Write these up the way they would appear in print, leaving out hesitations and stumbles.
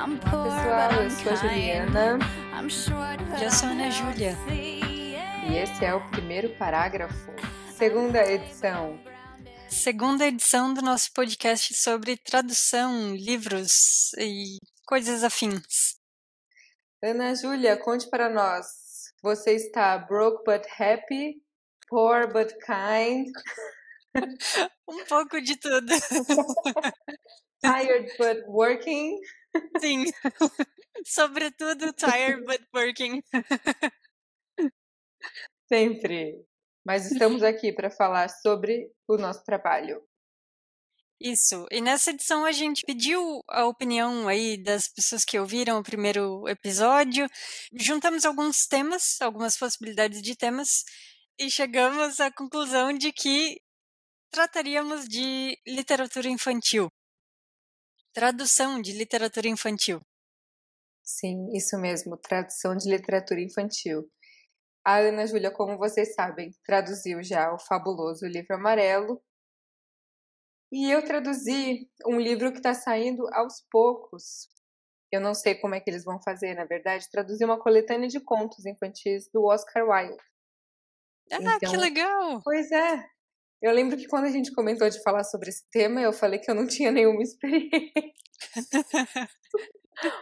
Olá pessoal, eu sou a Juliana E eu sou a Ana Júlia. e esse é o primeiro parágrafo, segunda edição. Segunda edição do nosso podcast sobre tradução, livros e coisas afins. Ana Júlia, conte para nós, você está broke but happy, poor but kind, Um pouco de tudo. tired but working? Sim. Sobretudo tired but working. Sempre. Mas estamos aqui para falar sobre o nosso trabalho. Isso. E nessa edição a gente pediu a opinião aí das pessoas que ouviram o primeiro episódio. Juntamos alguns temas, algumas possibilidades de temas, e chegamos à conclusão de que trataríamos de literatura infantil. Tradução de literatura infantil. Sim, isso mesmo, tradução de literatura infantil. A Ana Júlia, como vocês sabem, traduziu já o fabuloso Livro Amarelo. E eu traduzi um livro que está saindo aos poucos. Eu não sei como é que eles vão fazer, na verdade. Traduzi uma coletânea de contos infantis do Oscar Wilde. Ah, que Então, legal! pois é. Eu lembro que quando a gente comentou de falar sobre esse tema, eu falei que eu não tinha nenhuma experiência.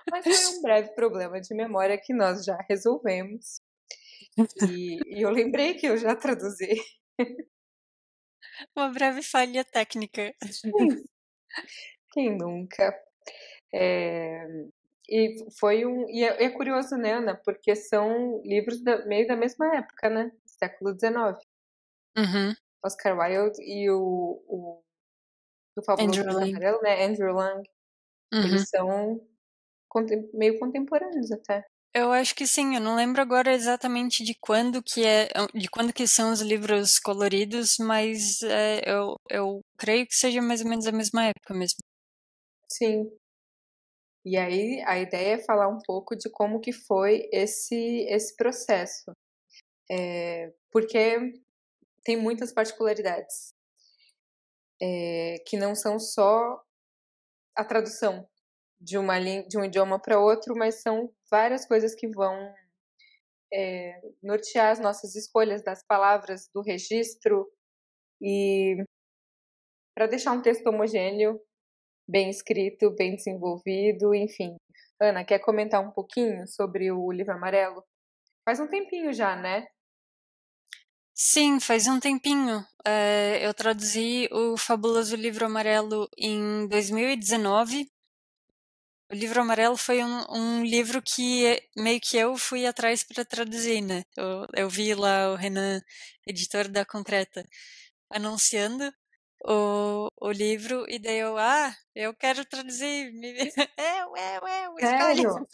Mas foi um breve problema de memória que nós já resolvemos. E eu lembrei que eu já traduzi. Uma breve falha técnica. Quem nunca? É, E foi e é curioso, né, Ana? Porque são livros meio da mesma época, né? Século XIX. Uhum. Oscar Wilde e o do Fabuloso Andrew Livro Lang. Amarelo, né? Andrew Lang. Uhum. Eles são meio contemporâneos até. Eu acho que sim, eu não lembro agora exatamente de quando que são os livros coloridos, mas eu creio que seja mais ou menos a mesma época mesmo. Sim. E aí a ideia é falar um pouco de como que foi esse processo. Porque tem muitas particularidades. Que não são só a tradução de um idioma para outro, mas são várias coisas que vão nortear as nossas escolhas das palavras, do registro, e para deixar um texto homogêneo, bem escrito, bem desenvolvido, enfim. Ana, quer comentar um pouquinho sobre o Livro Amarelo? Faz um tempinho já, né? Sim, faz um tempinho. Eu traduzi o Fabuloso Livro Amarelo em 2019. O Livro Amarelo foi um livro que meio que eu fui atrás para traduzir, né? Eu vi lá o Renan, editor da Concreta, anunciando o livro, e daí eu quero traduzir. Escolhe! Sério?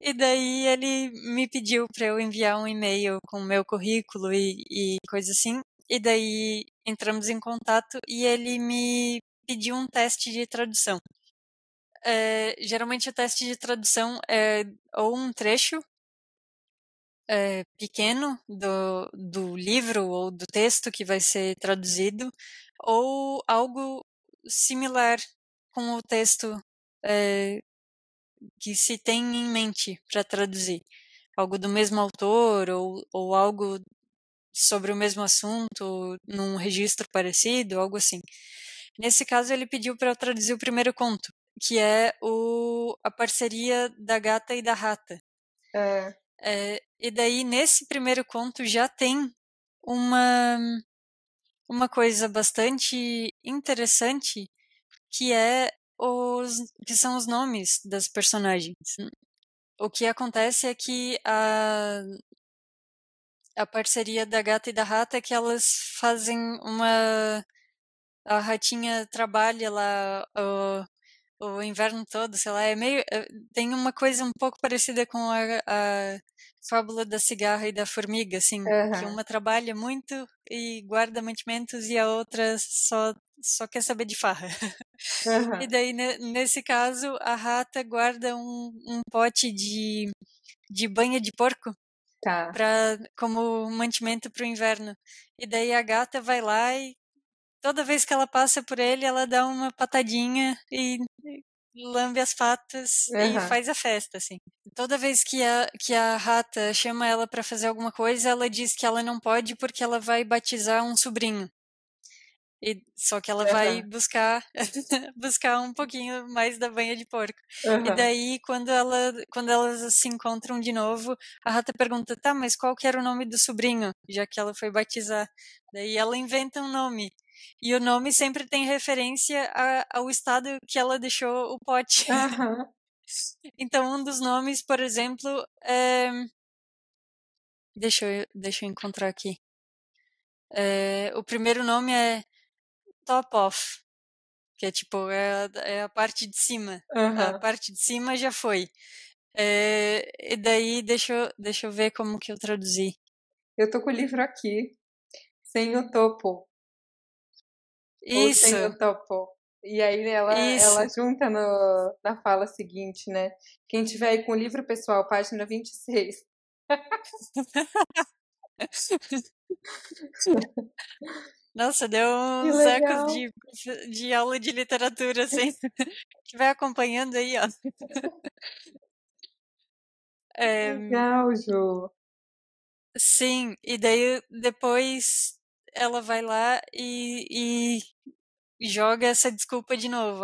E daí ele me pediu para eu enviar um e-mail com o meu currículo e coisa assim. E daí entramos em contato e ele me pediu um teste de tradução. Geralmente o teste de tradução é ou um trecho pequeno do livro ou do texto que vai ser traduzido, ou algo similar com o texto que se tem em mente para traduzir. Algo do mesmo autor ou algo sobre o mesmo assunto, num registro parecido, algo assim. Nesse caso, ele pediu para eu traduzir o primeiro conto, que é a parceria da gata e da rata. E daí, nesse primeiro conto, já tem uma coisa bastante interessante, que são os nomes das personagens. O que acontece é que a parceria da gata e da rata é que elas fazem a ratinha trabalha lá o inverno todo, sei lá, tem uma coisa um pouco parecida com a fábula da cigarra e da formiga, assim, que Uhum. uma trabalha muito e guarda mantimentos e a outra só quer saber de farra. E daí, nesse caso, a rata guarda um pote de banha de porco Tá. como mantimento para o inverno. E daí a gata vai lá e toda vez que ela passa por ele, ela dá uma patadinha e lambe as patas e Aham. faz a festa, assim. Toda vez que a rata chama ela pra fazer alguma coisa, ela diz que ela não pode porque ela vai batizar um sobrinho. Só que ela vai Aham. buscar um pouquinho mais da banha de porco. E Aham. daí, quando elas se encontram de novo, a rata pergunta: tá, mas qual que era o nome do sobrinho? Já que ela foi batizar. Daí ela inventa um nome. E o nome sempre tem referência ao estado que ela deixou o pote. Aham. Então, um dos nomes, por exemplo, deixa eu encontrar aqui. O primeiro nome é Top Off, que é tipo, é a parte de cima. A Aham. parte de cima já foi. E daí, deixa eu ver como que eu traduzi. Eu tô com o livro aqui, sem o topo, ou sem Isso, o topo. E aí ela isso. junta na fala seguinte, né? Quem tiver aí com o livro, pessoal, página 26. Nossa, deu Que uns ecos legal! de aula de literatura, assim. Que vai acompanhando aí, ó. É, Legal, Ju. sim, e daí depois ela vai lá e joga essa desculpa de novo.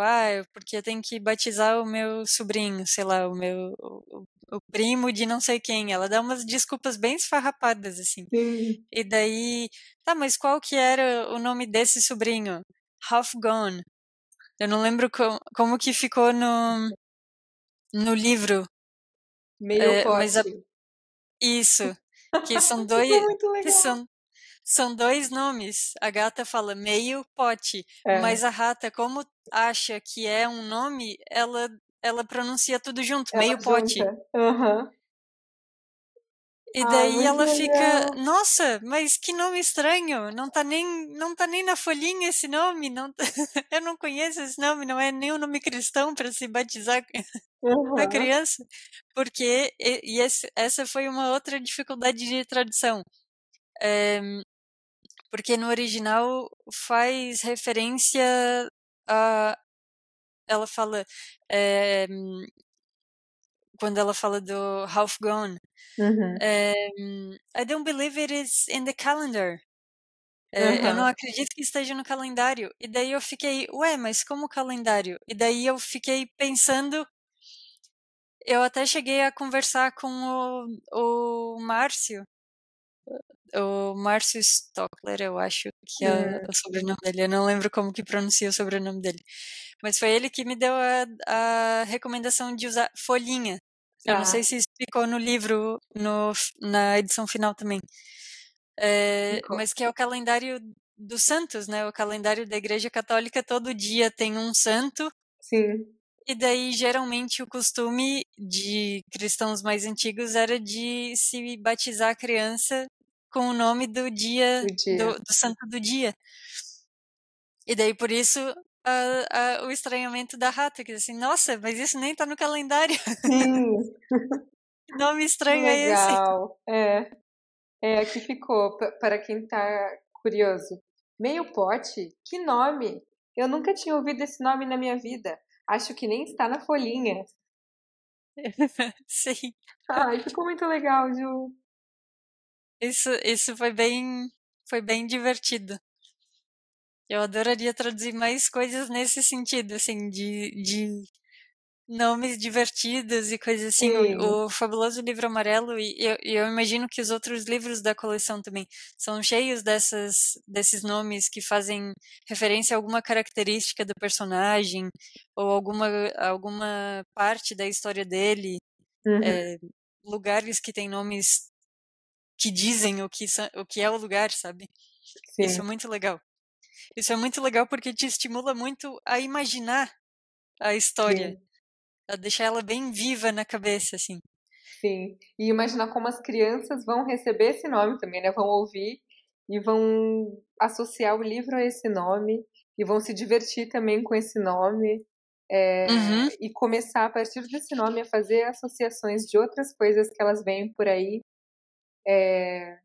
Porque eu tenho que batizar o meu sobrinho, sei lá, o primo de não sei quem. Ela dá umas desculpas bem esfarrapadas, assim. Sim. E daí, tá, mas qual que era o nome desse sobrinho? Half Gone. Eu não lembro como que ficou no livro, Meio mas pote. isso, que são Isso é dois, muito que legal. são dois nomes. A gata fala meio pote, É, mas a rata, como acha que é um nome, ela pronuncia tudo junto, ela meio pote. junta. Aham. E Ai, daí muito ela fica, legal. nossa, mas que nome estranho, não tá nem na folhinha esse nome, não, eu não conheço esse nome, não é nem um nome cristão para se batizar a Aham. criança, porque, essa foi uma outra dificuldade de tradução, é, porque no original faz referência a, ela fala, é, quando ela fala do half gone, Uhum. I don't believe it is in the calendar. Eu não Aham. acredito que esteja no calendário. E daí eu fiquei, ué, mas como calendário? E daí eu fiquei pensando, eu até cheguei a conversar com o Márcio Stockler, eu acho que é Hum. o sobrenome dele. Eu não lembro como que pronuncia o sobrenome dele. Mas foi ele que me deu a recomendação de usar folhinha. Eu não sei Ah, se isso ficou no livro, na edição final também. ficou. Mas que é o calendário dos santos, né? O calendário da Igreja Católica, todo dia tem um santo, Sim, e daí geralmente o costume de cristãos mais antigos era de se batizar a criança com o nome do dia, o dia. do santo do dia. E daí por isso o estranhamento da rata, que assim, nossa, mas isso nem tá no calendário. Sim, Que nome que estranho é esse? legal. Aqui ficou, para quem tá curioso. Meio pote? Que nome? Eu nunca tinha ouvido esse nome na minha vida. Acho que nem está na folhinha. Sim. Ai, ficou muito legal, Ju. Isso foi bem divertido. Eu adoraria traduzir mais coisas nesse sentido, assim, de nomes divertidos e coisas assim. Sim. O Fabuloso Livro Amarelo, e eu imagino que os outros livros da coleção também são cheios desses nomes que fazem referência a alguma característica do personagem ou alguma parte da história dele. Uhum. é, Lugares que têm nomes que dizem o que é o lugar, sabe? Isso é Sim, muito legal. Isso é muito legal porque te estimula muito a imaginar a história, sim. a deixar ela bem viva na cabeça, assim. Sim. E imaginar como as crianças vão receber esse nome também, né? Vão ouvir e vão associar o livro a esse nome e vão se divertir também com esse nome. Uhum, E começar a partir desse nome a fazer associações de outras coisas que elas veem por aí,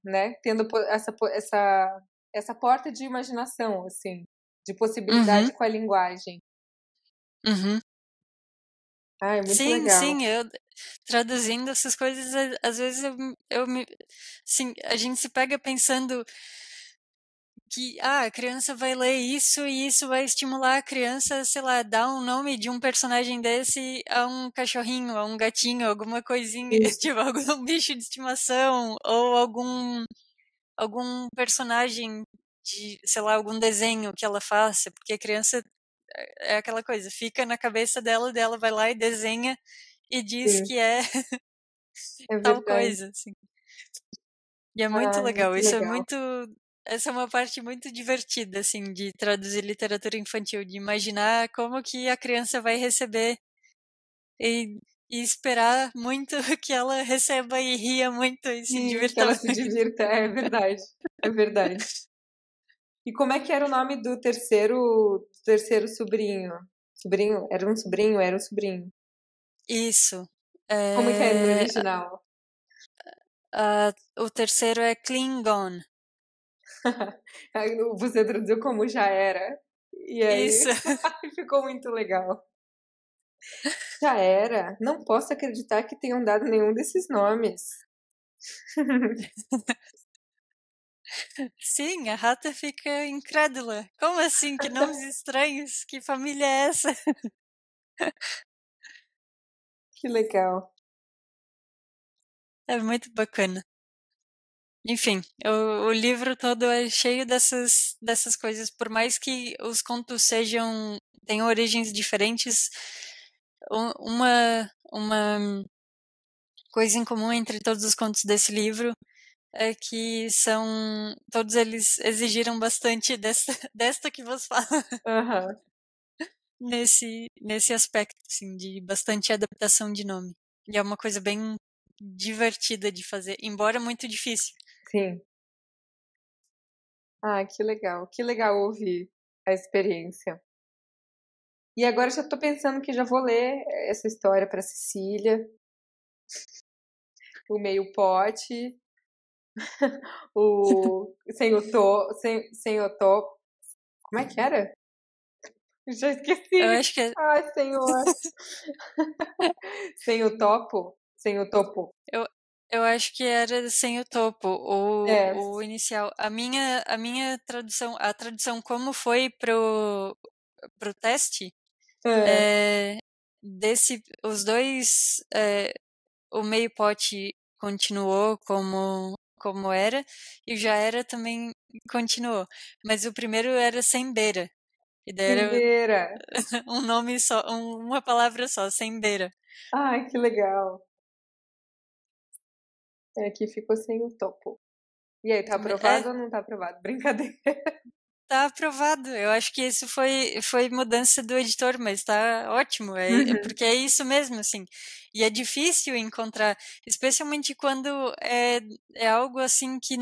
né? Tendo essa porta de imaginação, assim, de uhum, possibilidade com a linguagem. uhum. Ai, muito Sim, legal. sim, eu traduzindo essas coisas, às vezes eu me, sim, a gente se pega pensando que a criança vai ler isso e isso vai estimular a criança, sei lá, dar um nome de um personagem desse a um cachorrinho, a um gatinho, alguma coisinha, Sim, tipo, algum bicho de estimação ou algum personagem de, sei lá, algum desenho que ela faça, porque a criança é aquela coisa, fica na cabeça dela vai lá e desenha e diz sim, que é é tal verdade. coisa, assim. E é muito Ai, legal. que Isso é legal. muito. Essa é uma parte muito divertida, assim, de traduzir literatura infantil, de imaginar como que a criança vai receber e, e esperar muito que ela receba e ria muito e se Sim, que divirta ela se muito. divirta, é verdade. É verdade. E como é que era o nome do terceiro sobrinho? Sobrinho? Era um sobrinho? Era um sobrinho. Isso. Como é que é no É, original? o terceiro é Klingon. Aí você traduziu como já era. E Isso. aí ficou muito legal. Já era. Não posso acreditar que tenham dado nenhum desses nomes. Sim, a rata fica incrédula. Como assim? Que nomes estranhos? Que família é essa? Que legal. É muito bacana. Enfim, o livro todo é cheio dessas coisas. Por mais que os contos tenham origens diferentes, uma coisa em comum entre todos os contos desse livro é que todos eles exigiram bastante desta, desta que vos fala Aham, nesse aspecto, assim, de bastante adaptação de nome. E é uma coisa bem divertida de fazer, embora muito difícil. sim. Ah, que legal. Que legal ouvir a experiência. E agora já tô pensando que já vou ler essa história para Cecília, o meio pote, o sem o to, como é que era? Já Eu esqueci. acho que Ai, senhor. Sem o topo? Sem o topo. Eu, eu acho que era sem o topo, É. o inicial. A minha tradução, a tradução como foi pro teste, Hã. é, os dois, o meio pote continuou como era, e o já era também continuou. Mas o primeiro era sem beira, e daí Sem era beira. um nome só, uma palavra só, sem beira. Ai, que legal. É, aqui ficou sem o topo. E aí, tá É, aprovado ou não tá aprovado? Brincadeira. tá aprovado. Eu acho que isso foi mudança do editor, mas tá ótimo. É Uhum, porque é isso mesmo, assim. E é difícil encontrar, especialmente quando é algo assim que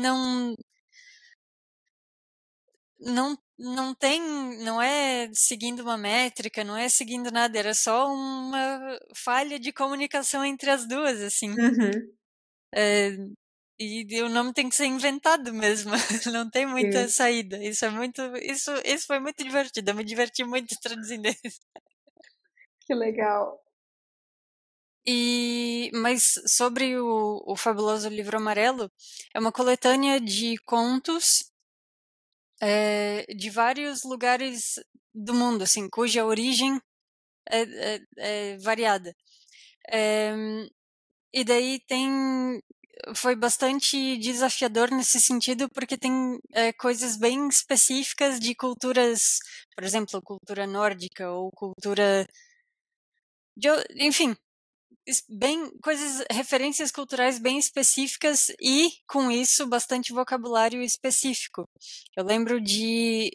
não tem, não é seguindo uma métrica, não é seguindo nada, era só uma falha de comunicação entre as duas, assim. uhum. É, e o nome tem que ser inventado mesmo, não tem muita Sim, saída. Isso foi muito divertido, eu me diverti muito traduzindo isso. que legal. Mas sobre o Fabuloso Livro Amarelo, é uma coletânea de contos de vários lugares do mundo, assim, cuja origem é variada. Eh, e daí foi bastante desafiador nesse sentido, porque tem coisas bem específicas de culturas, por exemplo, cultura nórdica ou cultura enfim, referências culturais bem específicas e, com isso, bastante vocabulário específico. Eu lembro de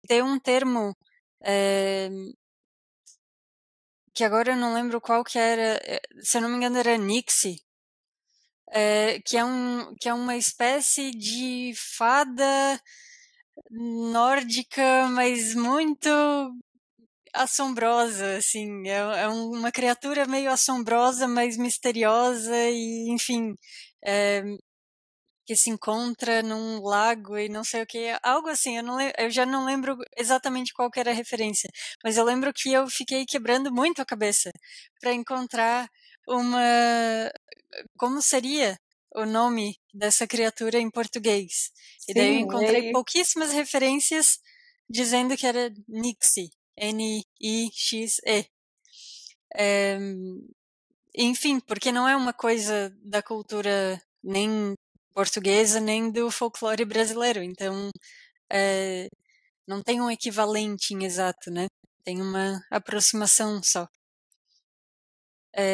ter um termo eh, que agora eu não lembro qual que era, se eu não me engano era Nixie, que é uma espécie de fada nórdica, mas muito assombrosa, assim, é uma criatura meio assombrosa, mas misteriosa e, enfim, que se encontra num lago e não sei o que, algo assim, eu já não lembro exatamente qual que era a referência, mas eu lembro que eu fiquei quebrando muito a cabeça para encontrar como seria o nome dessa criatura em português. E daí eu Sim, e encontrei aí? pouquíssimas referências dizendo que era Nixie, Nixe. É, enfim, porque não é uma coisa da cultura nem portuguesa nem do folclore brasileiro, então é, não tem um equivalente em exato, né? Tem uma aproximação só.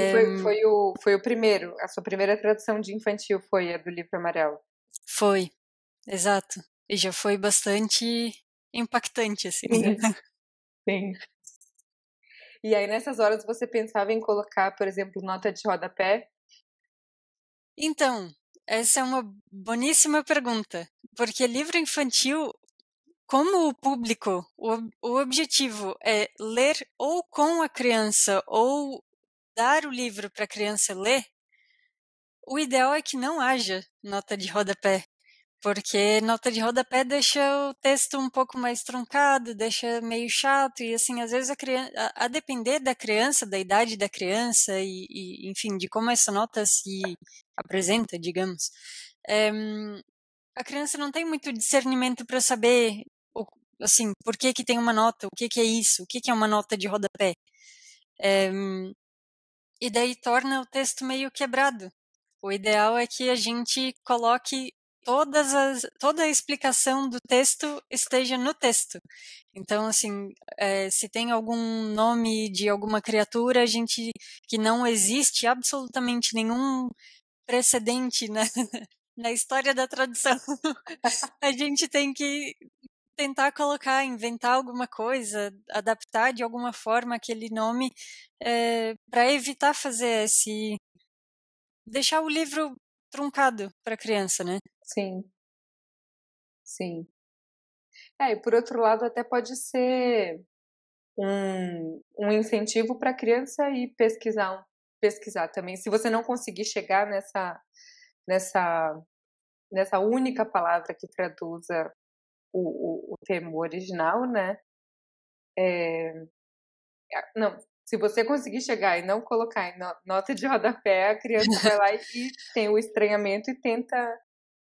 E É, foi o primeiro, a sua primeira tradução de infantil foi a do livro amarelo. foi, exato. E já foi bastante impactante, assim. Sim, sim. E aí, nessas horas, você pensava em colocar, por exemplo, nota de rodapé? Então, essa é uma boníssima pergunta, porque livro infantil, como o público, o objetivo é ler ou com a criança ou dar o livro para a criança ler, o ideal é que não haja nota de rodapé, porque nota de rodapé deixa o texto um pouco mais truncado, deixa meio chato, e assim, às vezes a depender da criança, da idade da criança, enfim, de como essa nota se apresenta, digamos, é, a criança não tem muito discernimento para saber, assim, por que que tem uma nota, o que que é isso, o que que é uma nota de rodapé. É, e daí torna o texto meio quebrado. O ideal é que a gente coloque toda a explicação do texto esteja no texto. Então, assim, se tem algum nome de alguma criatura, a gente que não existe absolutamente nenhum precedente na história da tradução, a gente tem que tentar colocar, inventar alguma coisa, adaptar de alguma forma aquele nome para evitar fazer deixar o livro truncado para a criança, né? Sim, sim. E por outro lado, até pode ser um incentivo para a criança ir pesquisar também. Se você não conseguir chegar nessa, nessa única palavra que traduza o termo original, né? Não, se você conseguir chegar e não colocar em nota de rodapé, a criança vai lá e tem o estranhamento e tenta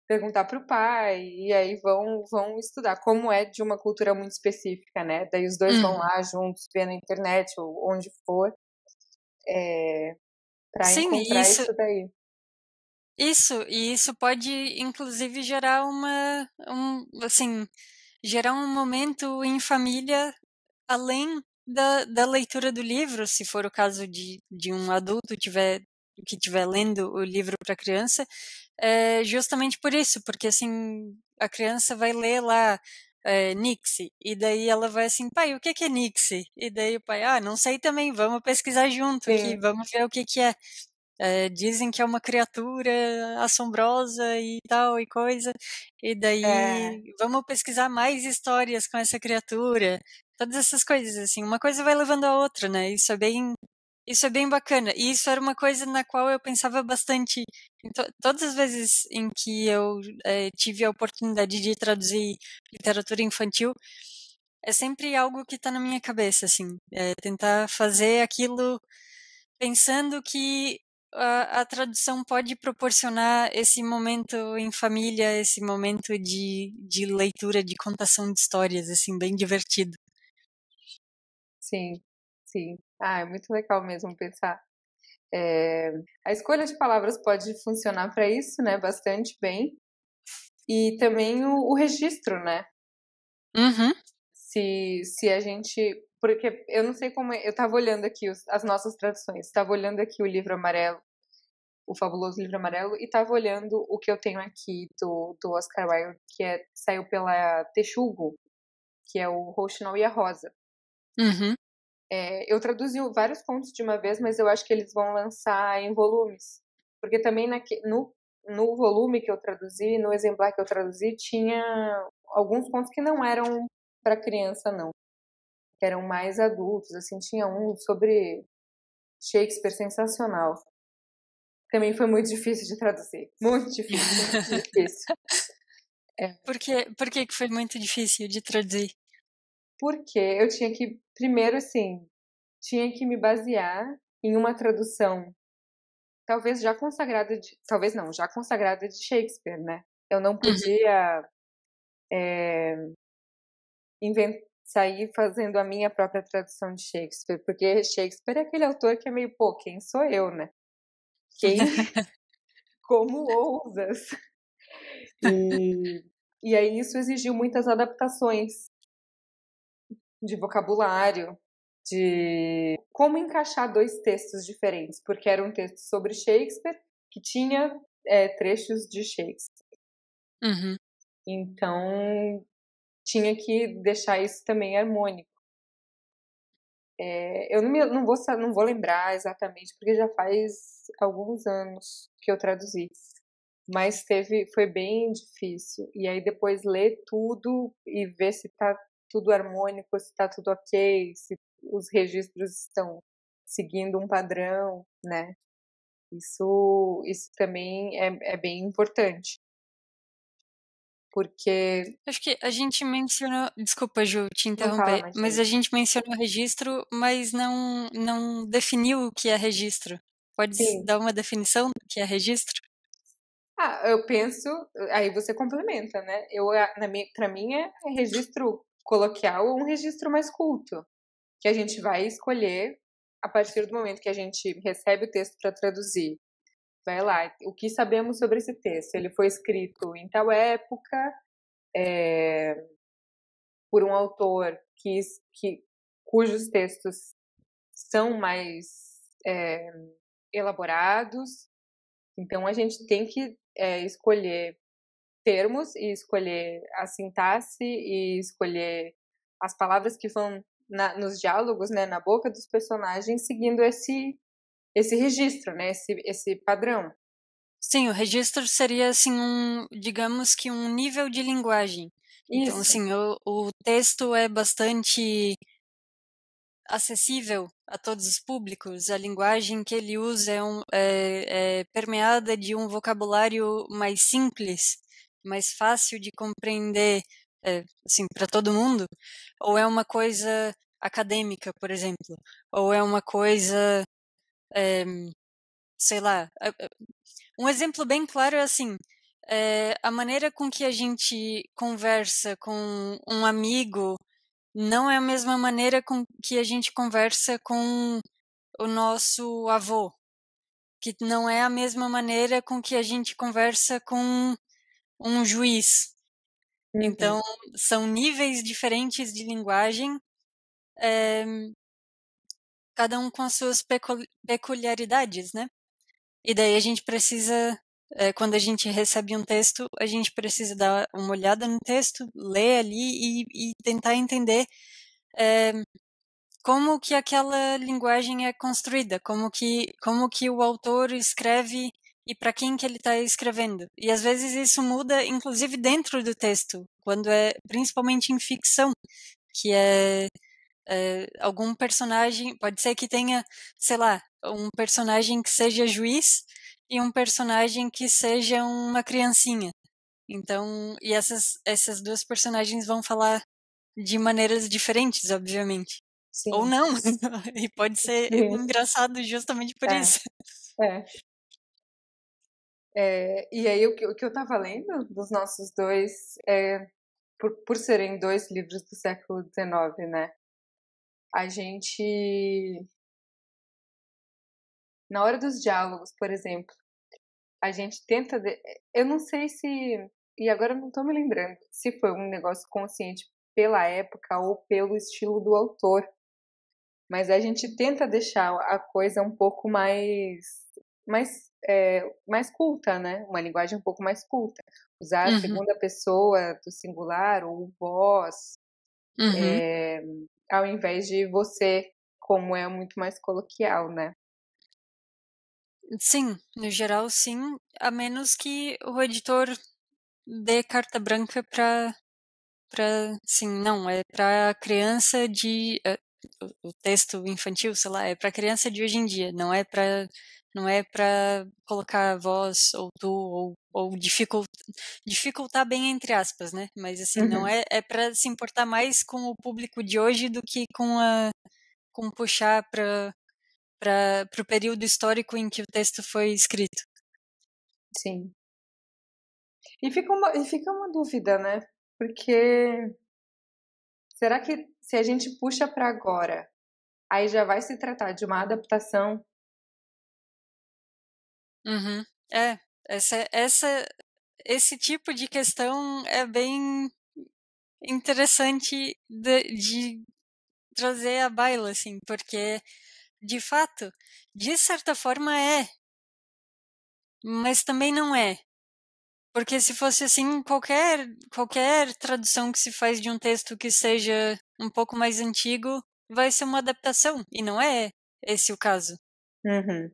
perguntar para o pai, e aí vão estudar, como é de uma cultura muito específica, né? Daí os dois vão lá juntos, ver na internet ou onde for, para Sim, encontrar isso daí. e isso pode inclusive gerar assim, gerar um momento em família além da leitura do livro, se for o caso de um adulto que estiver lendo o livro para a criança, justamente por isso, porque assim, a criança vai ler lá Nixie, e daí ela vai assim, pai, o que que é Nixie? E daí o pai, não sei também, vamos pesquisar junto aqui, Sim, vamos ver o que que é. Dizem que é uma criatura assombrosa e tal e coisa, e é, daí vamos pesquisar mais histórias com essa criatura, todas essas coisas assim, uma coisa vai levando a outra, né? Isso é bem bacana. E isso era uma coisa na qual eu pensava bastante. Todas as vezes em que eu tive a oportunidade de traduzir literatura infantil, é sempre algo que está na minha cabeça, assim, tentar fazer aquilo pensando que a tradução pode proporcionar esse momento em família, esse momento de leitura, de contação de histórias, assim, bem divertido. sim, sim. É muito legal mesmo pensar. É, a escolha de palavras pode funcionar para isso, né? Bastante bem. E também o registro, né? Uhum, Se a gente. Porque eu não sei como. Eu estava olhando aqui as nossas traduções, estava olhando aqui o livro amarelo, o fabuloso livro amarelo, e estava olhando o que eu tenho aqui do Oscar Wilde, saiu pela Texugo, que é o Rouxinol e a Rosa. uhum. Eu traduzi vários contos de uma vez, mas eu acho que eles vão lançar em volumes. Porque também no volume que eu traduzi, no exemplar que eu traduzi, tinha alguns contos que não eram para criança, não. Que eram mais adultos, assim, tinha um sobre Shakespeare sensacional. Também foi muito difícil de traduzir. Muito difícil, muito difícil. Por que foi muito difícil de traduzir? Porque eu tinha que, primeiro, assim, tinha que me basear em uma tradução, talvez já consagrada de, talvez não, já consagrada de Shakespeare, né? Eu não podia sair fazendo a minha própria tradução de Shakespeare, porque Shakespeare é aquele autor que é meio, pô, quem sou eu, né? Quem, como ousas? E aí isso exigiu muitas adaptações de vocabulário, de como encaixar dois textos diferentes, porque era um texto sobre Shakespeare que tinha trechos de Shakespeare. Uhum. Então tinha que deixar isso também harmônico. Eu não vou lembrar exatamente, porque já faz alguns anos que eu traduzi. Mas foi bem difícil. E aí depois ler tudo e ver se tá tudo harmônico, se tá tudo ok, se os registros estão seguindo um padrão, né? Isso também é bem importante. Porque. Acho que a gente mencionou. Desculpa, Ju, te Não fala, interromper, mas imagina. a gente mencionou registro, mas não definiu o que é registro. Pode Sim. dar uma definição do que é registro? Eu penso. Aí você complementa, né? Pra mim é registro coloquial ou um registro mais culto, que a gente vai escolher a partir do momento que a gente recebe o texto para traduzir. Vai lá, o que sabemos sobre esse texto? Ele foi escrito em tal época, por um autor cujos textos são mais elaborados. Então a gente tem que escolher termos e escolher a sintaxe e escolher as palavras que vão nos diálogos, né, na boca dos personagens, seguindo esse registro, né, esse padrão. Sim, o registro seria assim digamos que um nível de linguagem. Então, Isso. assim, o texto é bastante acessível a todos os públicos. A linguagem que ele usa é permeada de um vocabulário mais simples, mais fácil de compreender, assim, para todo mundo. Ou é uma coisa acadêmica, por exemplo, ou é uma coisa, sei lá. Um exemplo bem claro é assim. A maneira com que a gente conversa com um amigo não é a mesma maneira com que a gente conversa com o nosso avô, que não é a mesma maneira com que a gente conversa com um juiz. Então, são níveis diferentes de linguagem, cada um com as suas peculiaridades, né? E daí a gente precisa, quando a gente recebe um texto, a gente precisa dar uma olhada no texto, ler ali e tentar entender como que aquela linguagem é construída, como que o autor escreve e para quem que ele está escrevendo. E às vezes isso muda, inclusive dentro do texto, quando é principalmente em ficção, que algum personagem, pode ser que tenha, sei lá, um personagem que seja juiz e um personagem que seja uma criancinha. Então, e essas duas personagens vão falar de maneiras diferentes, obviamente. Ou Sim. não, e pode ser Sim. engraçado justamente por isso. É. E aí o que eu tava lendo dos nossos dois, por serem dois livros do século XIX, né? A gente, na hora dos diálogos, por exemplo, a gente tenta, eu não sei se, e agora eu não tô me lembrando, se foi um negócio consciente pela época ou pelo estilo do autor, mas a gente tenta deixar a coisa um pouco mais culta, né? Uma linguagem um pouco mais culta. Usar a Uhum, segunda pessoa do singular ou o vós, uhum. ao invés de você, como é muito mais coloquial, né? Sim, no geral sim, a menos que o editor dê carta branca para sim, não, é para criança o texto infantil, sei lá, é para criança de hoje em dia, não é para Não é para colocar a voz ou tu ou dificultar bem entre aspas, né? Mas assim, não Uhum. é para se importar mais com o público de hoje do que com puxar para o período histórico em que o texto foi escrito. Sim. E fica uma dúvida, né? Porque será que se a gente puxa para agora, aí já vai se tratar de uma adaptação? Uhum. É, esse tipo de questão é bem interessante de trazer à baila, assim, porque, de fato, de certa forma mas também não é. Porque se fosse assim, qualquer tradução que se faz de um texto que seja um pouco mais antigo vai ser uma adaptação, e não é esse o caso. Uhum.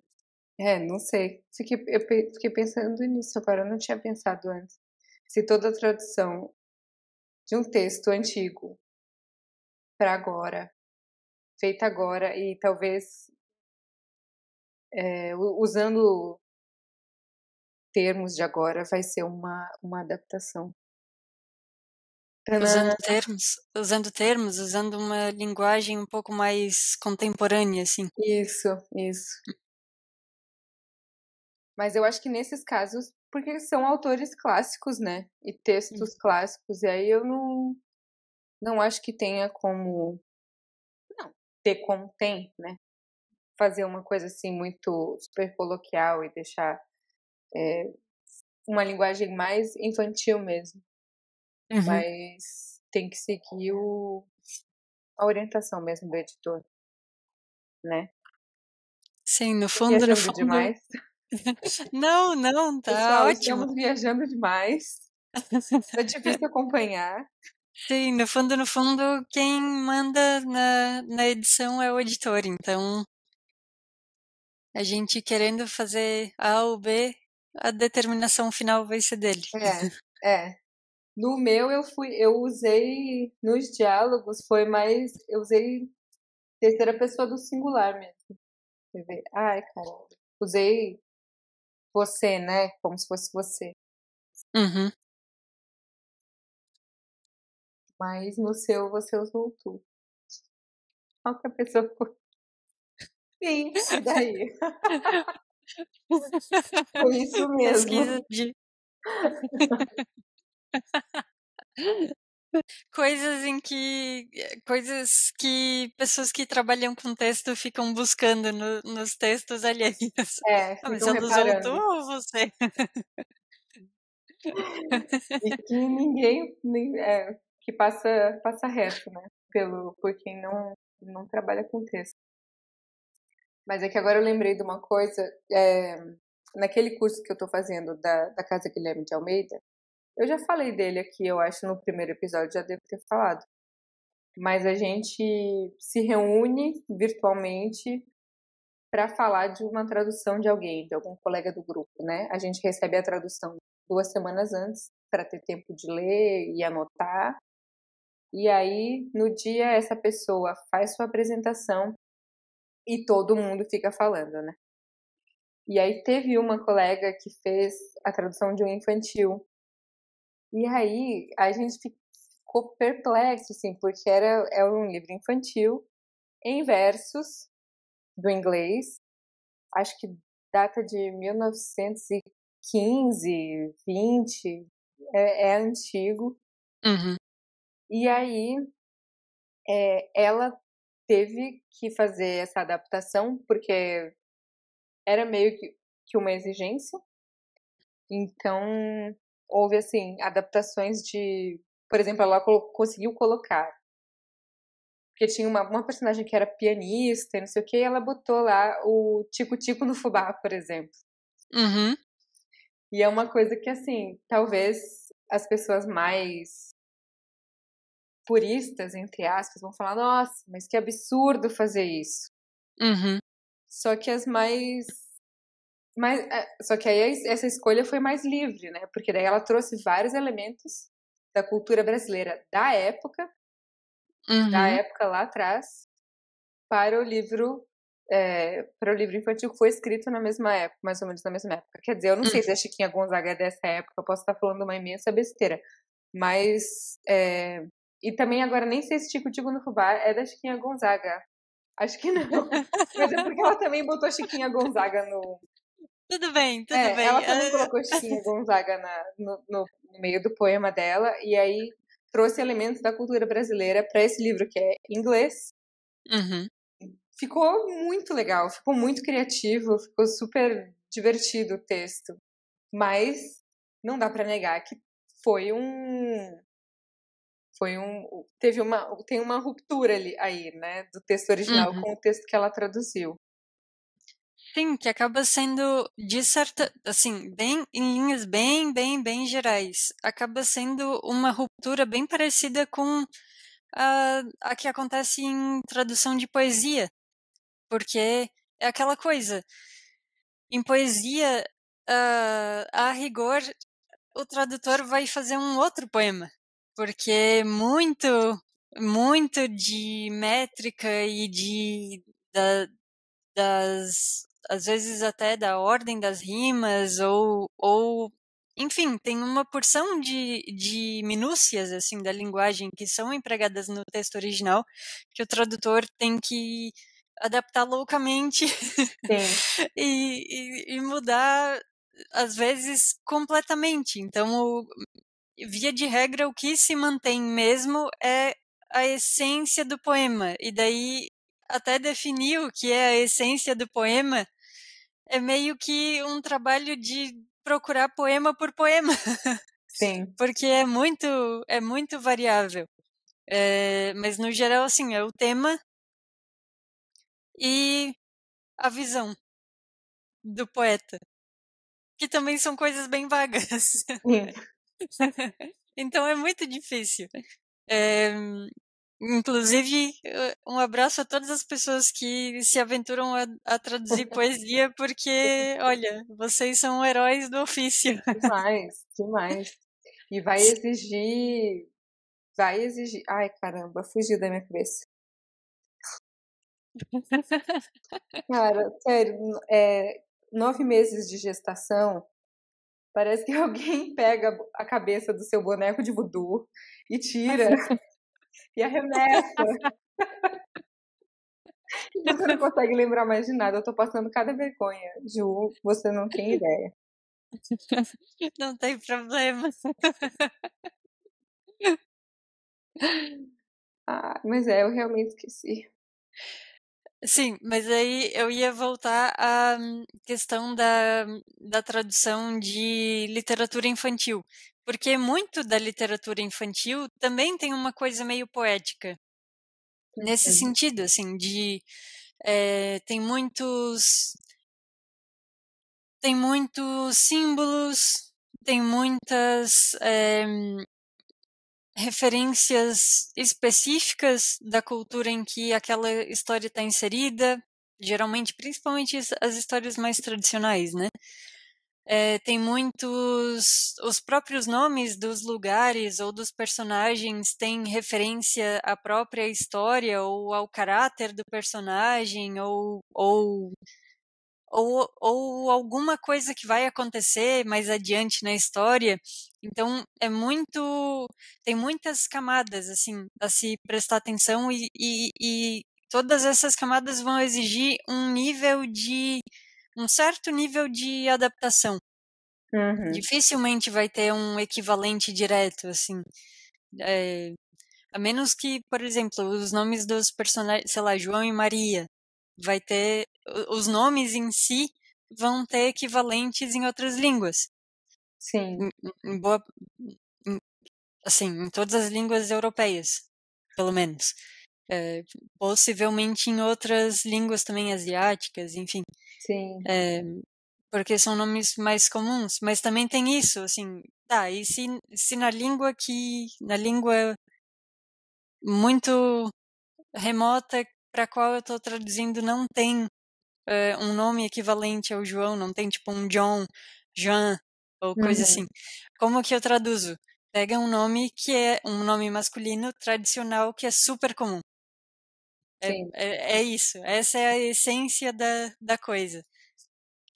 Não sei. Fiquei pensando nisso agora, eu não tinha pensado antes. Se toda tradução de um texto antigo para agora, feita agora e talvez usando termos de agora, vai ser uma adaptação. Usando Tanã. termos, usando uma linguagem um pouco mais contemporânea, assim. Isso. Mas eu acho que nesses casos, porque são autores clássicos, né? E textos clássicos, e aí eu não acho que tenha como. Não, ter como tem, né? Fazer uma coisa assim muito super coloquial e deixar uma linguagem mais infantil mesmo. Uhum. Mas tem que seguir a orientação mesmo do editor, né? Sim, no Tô fundo, no viajando fundo. demais. Não, não, tá Pessoal, ótimo. estamos viajando demais. Tá difícil acompanhar. Sim, no fundo, quem manda na edição é o editor, então a gente querendo fazer A ou B, a determinação final vai ser dele. É. No meu eu usei nos diálogos foi mais eu usei terceira pessoa do singular mesmo. Quer ver? Ai, caramba. Usei você, né? Como se fosse você. Uhum. Mas no seu você usou tu. Qualquer pessoa ficou. Sim, e daí? Foi isso Pesquisa mesmo. de coisas que pessoas que trabalham com texto ficam buscando nos textos alheios. Ah, mas Ficam ela usou tu reparando. ou você? E que ninguém que passa reto, né? Por quem não trabalha com texto. Mas é que agora eu lembrei de uma coisa, naquele curso que eu tô fazendo da Casa Guilherme de Almeida, eu já falei dele aqui, eu acho, no primeiro episódio, já devo ter falado. Mas a gente se reúne virtualmente para falar de uma tradução de alguém, de algum colega do grupo, né? A gente recebe a tradução 2 semanas antes para ter tempo de ler e anotar. E aí, no dia, essa pessoa faz sua apresentação e todo mundo fica falando, né? E aí teve uma colega que fez a tradução de um infantil. E aí a gente ficou perplexo, assim, porque era um livro infantil em versos do inglês, acho que data de 1915, 20, é antigo. Uhum. E aí ela teve que fazer essa adaptação, porque era meio que uma exigência. Então, houve, assim, adaptações de. Por exemplo, ela conseguiu colocar. Porque tinha uma personagem que era pianista e não sei o que, e ela botou lá o Tico-Tico no Fubá, por exemplo. Uhum. E é uma coisa que, assim, talvez as pessoas mais puristas, entre aspas, vão falar: nossa, mas que absurdo fazer isso. Uhum. Só que as mais. Só que aí essa escolha foi mais livre, né? Porque daí ela trouxe vários elementos da cultura brasileira da Uhum. época lá atrás, para o livro para o livro infantil que foi escrito na mesma época, mais ou menos na mesma época. Quer dizer, eu não sei se a Chiquinha Gonzaga é dessa época, eu posso estar falando uma imensa besteira, mas, e também agora nem sei se Tico Tico no Fubá é da Chiquinha Gonzaga. Acho que não. Mas é porque ela também botou Chiquinha Gonzaga no. Tudo bem, tudo É, bem. ela também colocou Chiquinha Gonzaga no meio do poema dela, e aí trouxe elementos da cultura brasileira para esse livro que é em inglês. Uhum. Ficou muito legal, ficou muito criativo, ficou super divertido o texto. Mas não dá para negar que foi um. Tem uma ruptura ali, aí, né, do texto original Uhum. com o texto que ela traduziu. Sim, que acaba sendo, de certa, assim, bem, em linhas bem gerais, acaba sendo uma ruptura bem parecida com a que acontece em tradução de poesia, porque é aquela coisa, em poesia, a rigor, o tradutor vai fazer um outro poema, porque muito de métrica e das às vezes até da ordem das rimas ou enfim, tem uma porção de minúcias, assim, da linguagem que são empregadas no texto original, que o tradutor tem que adaptar loucamente Sim, e mudar, às vezes, completamente. Então, via de regra, o que se mantém mesmo é a essência do poema. E daí, até definir o que é a essência do poema é meio que um trabalho de procurar poema por poema, sim, porque é muito variável. Mas no geral, assim, é o tema e a visão do poeta, que também são coisas bem vagas. sim. Então é muito difícil. Eh, Inclusive, um abraço a todas as pessoas que se aventuram a traduzir poesia, porque, olha, vocês são heróis do ofício. Demais, demais. E vai exigir. Ai, caramba, fugiu da minha cabeça. Cara, sério, 9 meses de gestação, parece que alguém pega a cabeça do seu boneco de voodoo e tira e arremessa. E você não consegue lembrar mais de nada. Eu tô passando cada vergonha, Ju, você não tem ideia. Não tem problema. Ah, mas eu realmente esqueci. Sim, mas aí eu ia voltar à questão da tradução de literatura infantil, porque muito da literatura infantil também tem uma coisa meio poética, nesse Uhum. sentido, assim, tem muitos símbolos, tem muitas referências específicas da cultura em que aquela história está inserida, geralmente, principalmente as histórias mais tradicionais, né? Tem muitos. Os próprios nomes dos lugares ou dos personagens têm referência à própria história ou ao caráter do personagem ou alguma coisa que vai acontecer mais adiante na história. Então tem muitas camadas assim a se prestar atenção e todas essas camadas vão exigir um certo nível de adaptação. Uhum. Dificilmente vai ter um equivalente direto, assim. É, a menos que, por exemplo, os nomes dos personagens, sei lá, João e Maria, vai ter. Os nomes em si vão ter equivalentes em outras línguas. Sim, Em boa, em- assim, em todas as línguas europeias, pelo menos. É, possivelmente em outras línguas também asiáticas, enfim. sim. É, porque são nomes mais comuns. Mas também tem isso, assim. Tá, e se na língua muito remota para a qual eu estou traduzindo não tem um nome equivalente ao João, não tem tipo um John, Jean ou coisa Uhum. assim. Como que eu traduzo? Pega um nome que é um nome masculino tradicional que é super comum. Sim, É isso, essa é a essência da coisa.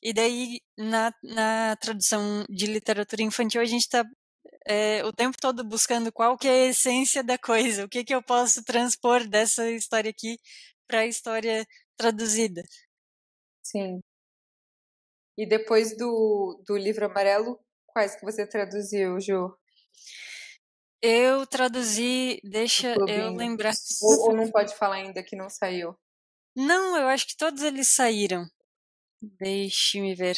E daí, na tradução de literatura infantil, a gente está o tempo todo buscando qual que é a essência da coisa, o que que eu posso transpor dessa história aqui para a história traduzida. sim. E depois do livro amarelo, quais que você traduziu, Ju? Eu traduzi, O deixa eu Clubinho. lembrar. Ou não pode falar ainda que não saiu? Não, eu acho que todos eles saíram. Deixe-me ver.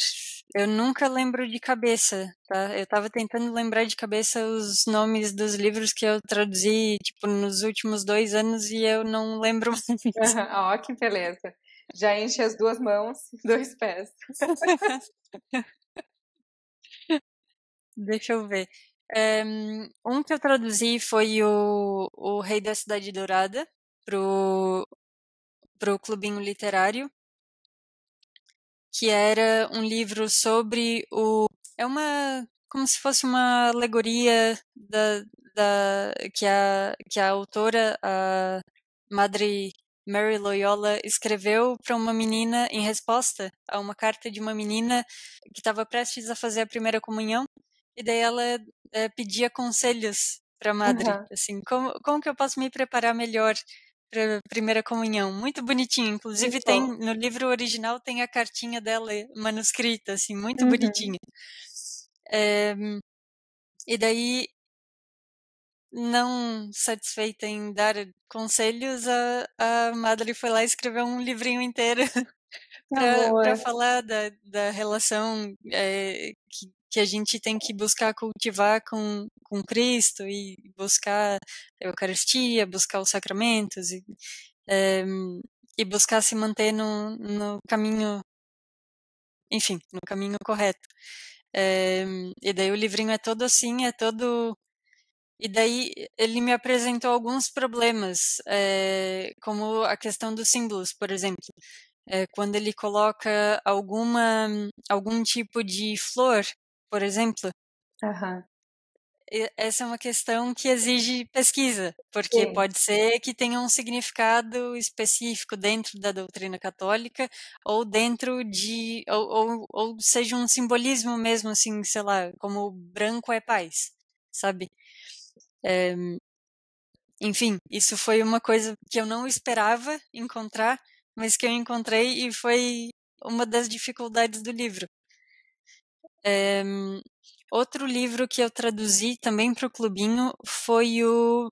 Eu nunca lembro de cabeça, tá? Eu tava tentando lembrar de cabeça os nomes dos livros que eu traduzi, tipo, nos últimos 2 anos e eu não lembro mais. Ó, que beleza. Já enche as duas mãos, dois pés. Deixa eu ver. Um que eu traduzi foi o Rei da Cidade Dourada pro Clubinho Literário, que era um livro sobre é uma como se fosse uma alegoria que a autora, a Madre Mary Loyola, escreveu para uma menina em resposta a uma carta de uma menina que estava prestes a fazer a primeira comunhão, e daí ela pedia conselhos para a Madre, Aham. assim, como que eu posso me preparar melhor para primeira comunhão? Muito bonitinho, Que inclusive tem fofo. no livro original tem a cartinha dela manuscrita, assim, muito Uhum. bonitinha. É, e daí, não satisfeita em dar conselhos, a Madre foi lá e escreveu um livrinho inteiro Que para amor. falar da relação que a gente tem que buscar cultivar com Cristo e buscar a Eucaristia, buscar os sacramentos eh, e buscar se manter no caminho, enfim, no caminho correto. E daí o livrinho é todo assim, é todo. E daí ele me apresentou alguns problemas, como a questão dos símbolos, por exemplo. Quando ele coloca algum tipo de flor, por exemplo, Aham. essa é uma questão que exige pesquisa, porque Sim. pode ser que tenha um significado específico dentro da doutrina católica, ou dentro ou seja um simbolismo mesmo, assim, sei lá, como branco é paz, sabe? É, enfim, isso foi uma coisa que eu não esperava encontrar, mas que eu encontrei e foi uma das dificuldades do livro. Outro livro que eu traduzi também para o Clubinho foi o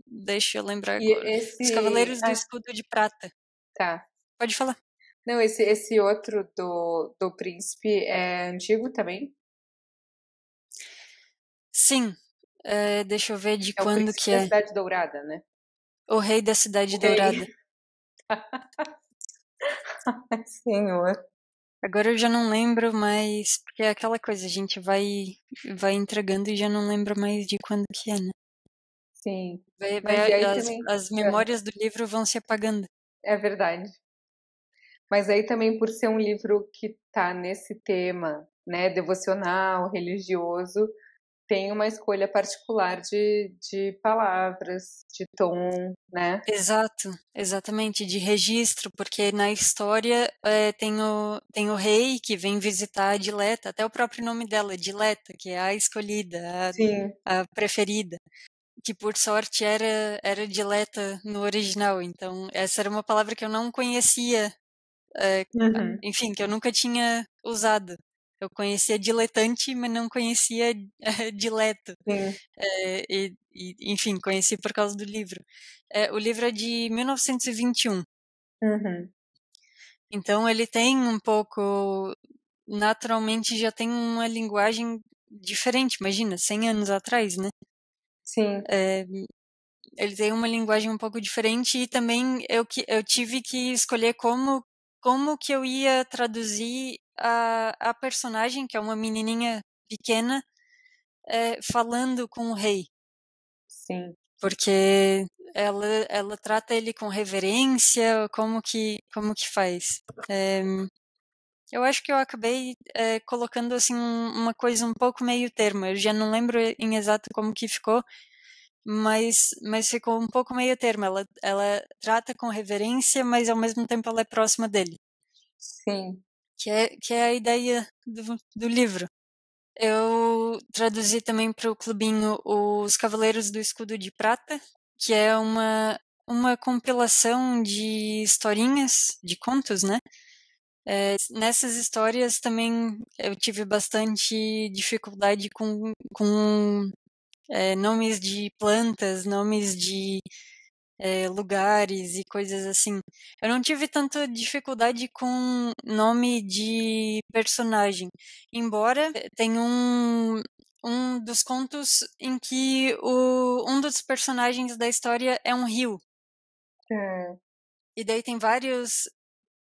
deixa eu lembrar E agora. Os esse. Cavaleiros do Ah, Escudo de Prata. tá. Pode falar. Não, esse outro do príncipe é antigo também? Sim, deixa eu ver de É o quando príncipe que da é. Cidade Dourada, né? O Rei da O Cidade rei. Dourada. Ai, Senhor. Agora eu já não lembro mais, porque é aquela coisa, a gente vai entregando e já não lembro mais de quando que é, né? Sim. Vai, Mas e vai, aí as, também. as memórias do livro vão se apagando. É verdade. Mas aí também por ser um livro que tá nesse tema, né, devocional, religioso, tem uma escolha particular de palavras, de tom, né? Exato, exatamente, de registro, porque na história tem o rei que vem visitar a Dileta, até o próprio nome dela, Dileta, que é a escolhida, Sim. a preferida, que por sorte era Dileta no original, então essa era uma palavra que eu não conhecia, eh, Uhum. enfim, que eu nunca tinha usado. Eu conhecia diletante, mas não conhecia dileto. Sim. Enfim, conheci por causa do livro. O livro é de 1921, Uhum. então ele tem um pouco, naturalmente já tem uma linguagem diferente, imagina, 100 anos atrás, né? Sim. É, ele tem uma linguagem um pouco diferente e também eu tive que escolher como que eu ia traduzir a personagem, que é uma menininha pequena, falando com o rei. Sim. Porque ela trata ele com reverência, como que faz? Eu acho que eu acabei colocando assim uma coisa um pouco meio termo. Eu já não lembro em exato como que ficou, mas ficou um pouco meio termo. Ela trata com reverência, mas ao mesmo tempo ela é próxima dele. Sim. Que é a ideia do livro. Eu traduzi também para o clubinho Os Cavaleiros do Escudo de Prata, que é uma compilação de historinhas, de contos, né? Nessas histórias também eu tive bastante dificuldade com nomes de plantas, nomes de lugares e coisas assim. Eu não tive tanta dificuldade com nome de personagem, embora tenha um dos contos em que um dos personagens da história é um rio. E daí tem vários.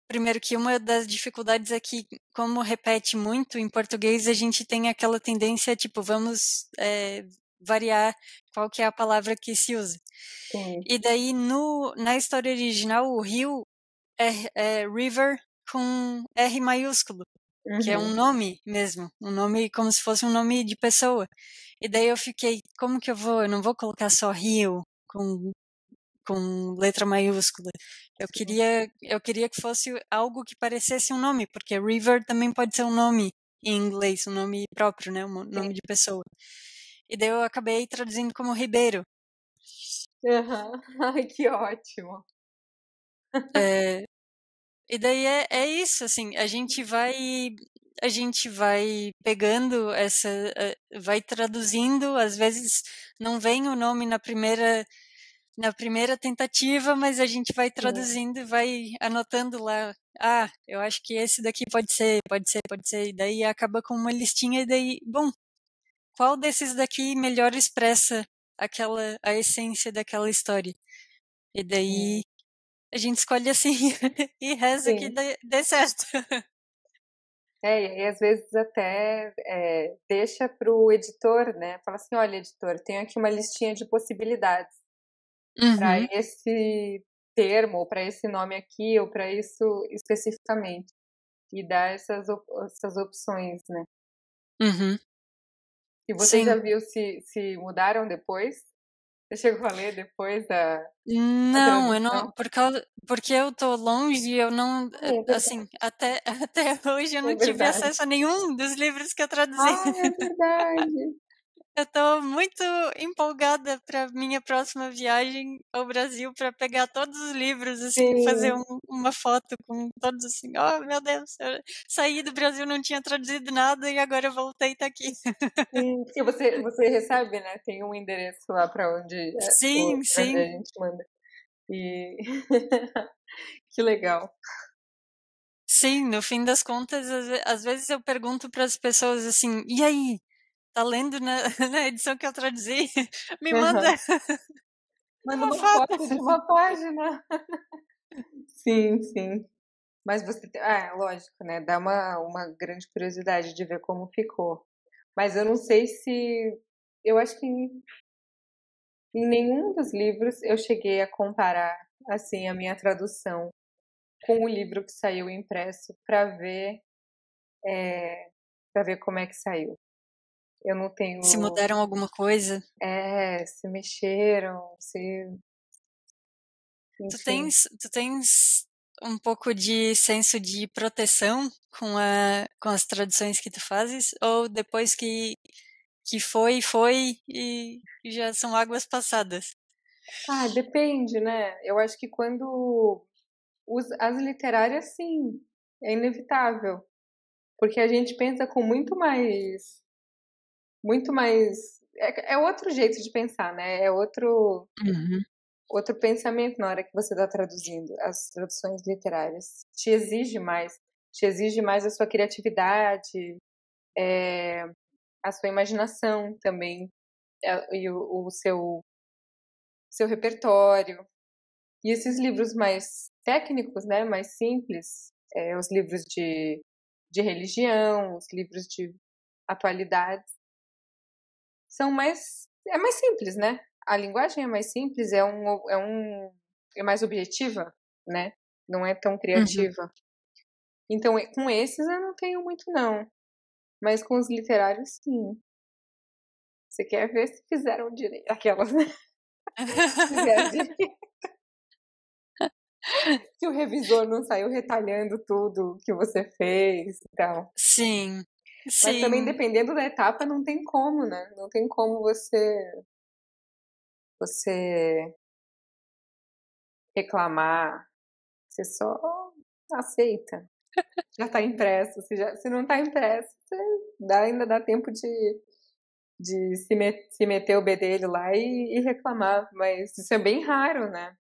Primeiro que uma das dificuldades é que, como repete muito em português, a gente tem aquela tendência, tipo, vamos variar qual que é a palavra que se usa. Sim. E daí, na história original, o rio é River com R maiúsculo, que é um nome mesmo, um nome como se fosse um nome de pessoa. E daí eu fiquei, como que eu não vou colocar só rio com letra maiúscula. Eu queria que fosse algo que parecesse um nome, porque River também pode ser um nome em inglês, um nome próprio, né, um nome de pessoa. E daí eu acabei traduzindo como Ribeiro. Ai, que ótimo. E daí é isso, assim, a gente vai pegando vai traduzindo, às vezes não vem o nome na primeira tentativa, mas a gente vai traduzindo e vai anotando lá. Ah, eu acho que esse daqui pode ser, pode ser, pode ser. E daí acaba com uma listinha e daí, bom, qual desses daqui melhor expressa a essência daquela história? E daí a gente escolhe assim e reza que Sim. dê certo. E às vezes até deixa para o editor, né? Fala assim, olha, editor, tenho aqui uma listinha de possibilidades para Uhum, esse termo, ou para esse nome aqui, ou para isso especificamente. E dá essas opções, né? uhum. E você já Sim. viu se mudaram depois? Você chegou a ler depois da Não, eu não, tradução? porque eu tô longe, eu não, Ah, é assim, verdade. até hoje eu É não tive verdade. acesso a nenhum dos livros que eu traduzi. Ah, é verdade. Eu tô muito empolgada para minha próxima viagem ao Brasil para pegar todos os livros, assim, fazer Sim, uma foto com todos assim. Oh, meu Deus, eu saí do Brasil, não tinha traduzido nada e agora eu voltei e tá aqui. sim. E você recebe, né? Tem um endereço lá para Sim, onde a sim. gente manda. E que legal. Sim, no fim das contas, às vezes eu pergunto para as pessoas assim: "E aí, tá lendo na na edição que eu traduzi? Me manda Aham. Manda uma uma foto". foto de uma página. Sim, sim. Mas lógico, né? Dá uma grande curiosidade de ver como ficou. Mas eu não sei se. Eu acho que em nenhum dos livros eu cheguei a comparar assim a minha tradução com o livro que saiu impresso para ver como é que saiu. Eu não Se tenho, mudaram alguma coisa. se mexeram, se, enfim. Tu tens um pouco de senso de proteção com as traduções que tu fazes? Ou depois que foi e já são águas passadas? Ah, depende, né? Eu acho que quando as literárias, sim, é inevitável, porque a gente pensa com muito mais, é outro jeito de pensar, né? É Uhum, outro pensamento na hora que você está traduzindo. As traduções literárias te exige mais a sua criatividade, a sua imaginação também, e o seu repertório. E esses livros mais técnicos, né, mais simples, os livros de religião, os livros de atualidades, é mais simples, né? A linguagem é mais simples, é mais objetiva, né? Não é tão uhum. criativa. Então, com esses eu não tenho muito não, mas com os literários sim. Você quer ver se fizeram direito aquelas, né? Se o revisor não saiu retalhando tudo que você fez e tal. Sim, Mas também sim. dependendo da etapa não tem como, né? Não tem como você reclamar, você só aceita. Já tá impresso, se não tá impresso, ainda dá tempo de se meter o bedelho lá e reclamar, mas isso é bem raro, né?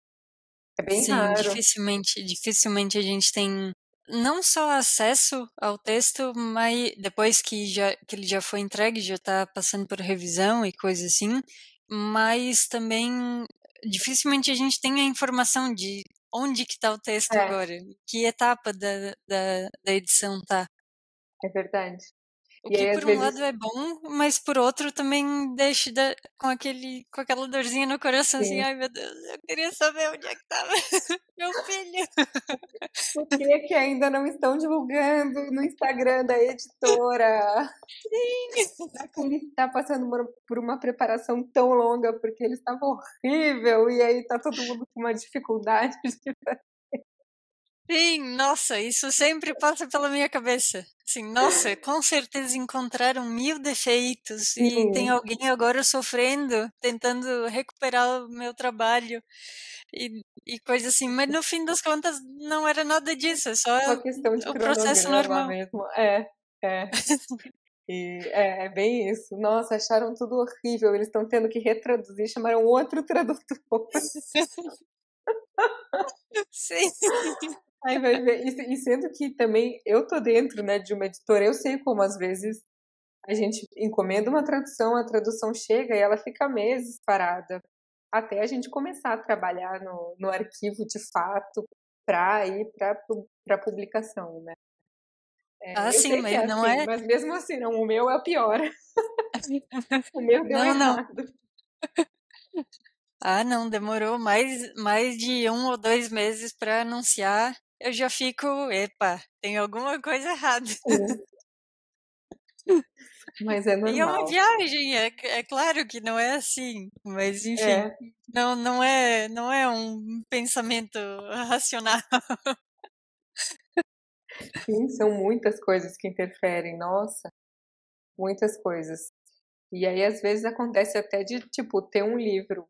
É bem Sim, raro. dificilmente a gente tem não só acesso ao texto, mas depois que ele já foi entregue, já está passando por revisão e coisa assim, mas também dificilmente a gente tem a informação de onde que está o texto É, agora, que etapa da edição tá. é verdade. O E que aí, às por um vezes, lado é bom, mas por outro também deixa com aquela dorzinha no coração, assim, sim. ai meu Deus, eu queria saber onde é que estava meu filho. Por que que ainda não estão divulgando no Instagram da editora? Sim. Será que ele está passando por uma preparação tão longa porque ele estava horrível e aí tá todo mundo com uma dificuldade? Sim, nossa, isso sempre passa pela minha cabeça. Assim, nossa, com certeza encontraram 1000 defeitos e tem Sim, alguém agora sofrendo, tentando recuperar o meu trabalho e coisa assim, mas no fim das contas não era nada disso, é só uma questão de o processo cronograma normal. mesmo. É. E é bem isso. Nossa, acharam tudo horrível. Eles estão tendo que retraduzir, chamaram outro tradutor. Sim. Aí vai ver. E sendo que também eu tô dentro, né, de uma editora, eu sei como às vezes a gente encomenda uma tradução, a tradução chega e ela fica meses parada, até a gente começar a trabalhar no arquivo de fato para ir para publicação, né? Ah, Eu sim, sei que é mas não assim, é. mas mesmo assim, não, o meu é pior. O meu deu Não, não. errado. Ah, não, demorou mais de 1 ou 2 meses para anunciar. Eu já fico, epa, tem alguma coisa errada. Sim, mas é E é uma normal. viagem, é claro que não é assim, mas enfim, É, não é um pensamento racional. sim, são muitas coisas que interferem, nossa, muitas coisas. E aí, às vezes, acontece até de, tipo, ter um livro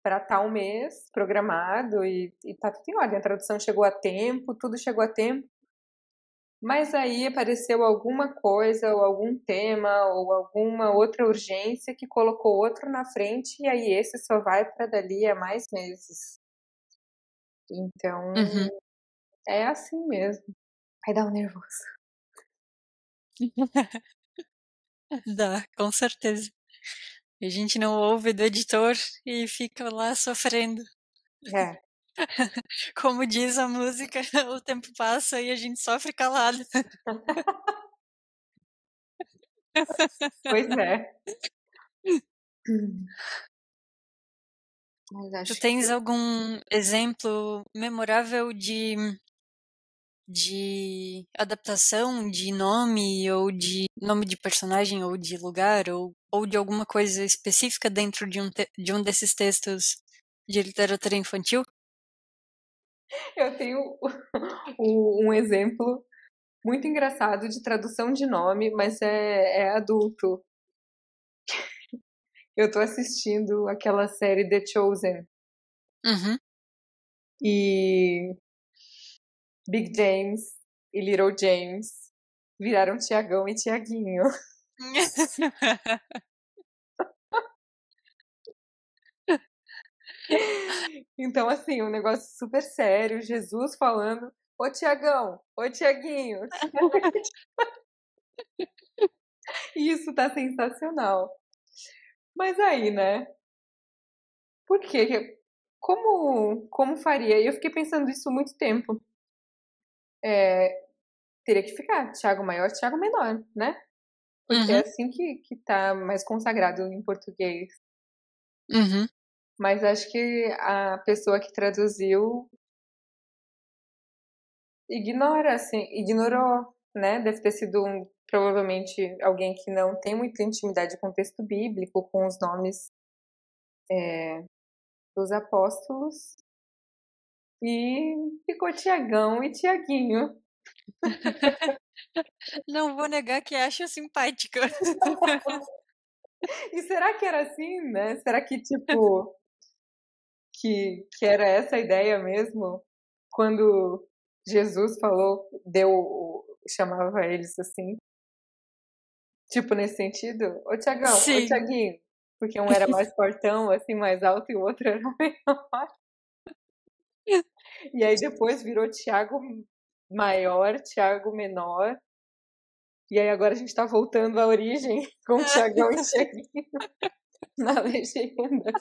para tal mês programado e tá tudo em ordem. A tradução chegou a tempo, tudo chegou a tempo, mas aí apareceu alguma coisa, ou algum tema, ou alguma outra urgência que colocou outro na frente, e aí esse só vai para dali a mais meses. Então, Uhum. é assim mesmo. Vai dar um nervoso. Dá, com certeza. A gente não ouve do editor e fica lá sofrendo. É, Como diz a música, o tempo passa e a gente sofre calado. pois é. Mas Tu acho que tens algum exemplo memorável de adaptação de nome ou de nome de personagem ou de lugar ou de alguma coisa específica dentro de um desses textos de literatura infantil? eu tenho um exemplo muito engraçado de tradução de nome, mas é adulto. Eu tô assistindo aquela série The Chosen Uhum. e Big James e Little James viraram Tiagão e Tiaguinho. Então, assim, um negócio super sério, Jesus falando, ô Tiagão, ô Tiaguinho. Isso tá sensacional. Mas aí, né? Por quê? Como faria? E eu fiquei pensando isso há muito tempo. Teria que ficar Tiago maior, Tiago menor, né? Porque é Uhum, assim que tá mais consagrado em português. uhum. Mas acho que a pessoa que traduziu ignora, assim, ignorou, né? Deve ter sido provavelmente alguém que não tem muita intimidade com o texto bíblico, com os nomes os apóstolos e ficou Tiagão e Tiaguinho. Não vou negar que acho simpático. E será que era assim, né? Será que, tipo, que era essa a ideia mesmo? Quando Jesus falou, chamava eles assim, tipo nesse sentido? Ô Tiagão, ô Sim. Tiaguinho. Porque um era mais fortão, assim, mais alto, e o outro era menor. E aí depois virou Tiago maior, Tiago menor. E aí agora a gente tá voltando à origem com Tiagão e Tiaguinho na legenda.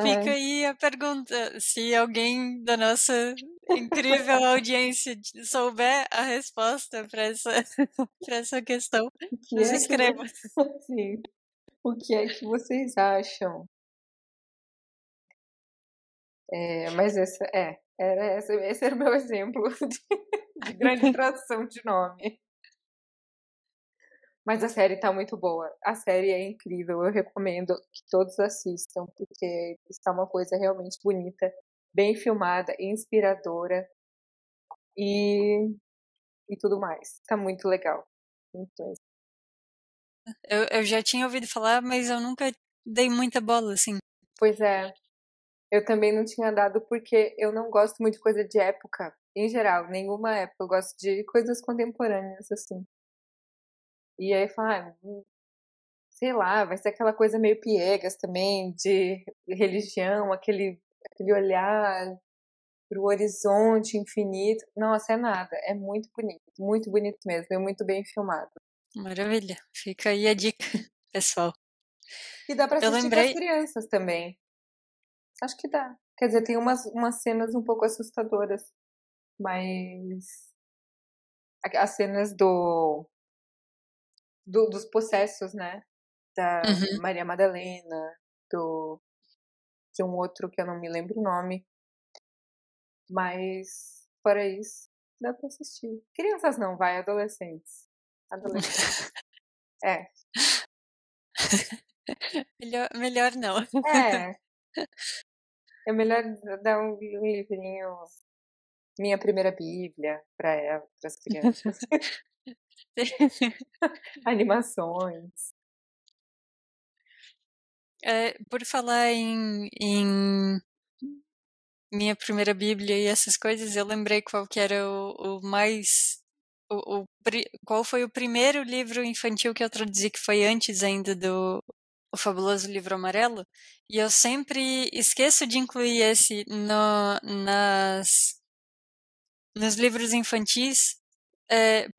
Fica Ai, aí a pergunta, se alguém da nossa incrível audiência souber a resposta para essa, para essa questão, o que nos é que escreva. sim, o que é que vocês acham? Mas esse era o meu exemplo de grande tradução de nome. Mas a série tá muito boa. A série é incrível. Eu recomendo que todos assistam, porque está uma coisa realmente bonita, bem filmada, inspiradora e, e tudo mais. Tá muito legal. Muito mesmo. Eu já tinha ouvido falar, mas eu nunca dei muita bola, assim. Pois é, eu também não tinha dado porque eu não gosto muito de coisa de época, em geral, nenhuma época. Eu gosto de coisas contemporâneas, assim. E aí, falar, sei lá, vai ser aquela coisa meio piegas também, de religião, aquele olhar pro horizonte infinito. Nossa, é nada, é muito bonito mesmo, é muito bem filmado. Maravilha. Fica aí a dica, pessoal. E dá pra Eu assistir com as lembrei. crianças também. Acho que dá. Quer dizer, tem umas cenas um pouco assustadoras, mas as cenas dos possessos, né? Da Uhum. Maria Madalena, de um outro que eu não me lembro o nome. Mas, fora isso, dá pra assistir. Crianças não, vai, adolescentes. Adolescentes. É. Melhor não. É. É melhor dar um livrinho, Minha Primeira Bíblia, pra ela, pras crianças. Animações. Por falar em minha primeira Bíblia e essas coisas, eu lembrei qual que era o mais. Qual foi o primeiro livro infantil que eu traduzi, que foi antes ainda do O Fabuloso Livro Amarelo, e eu sempre esqueço de incluir esse nos livros infantis,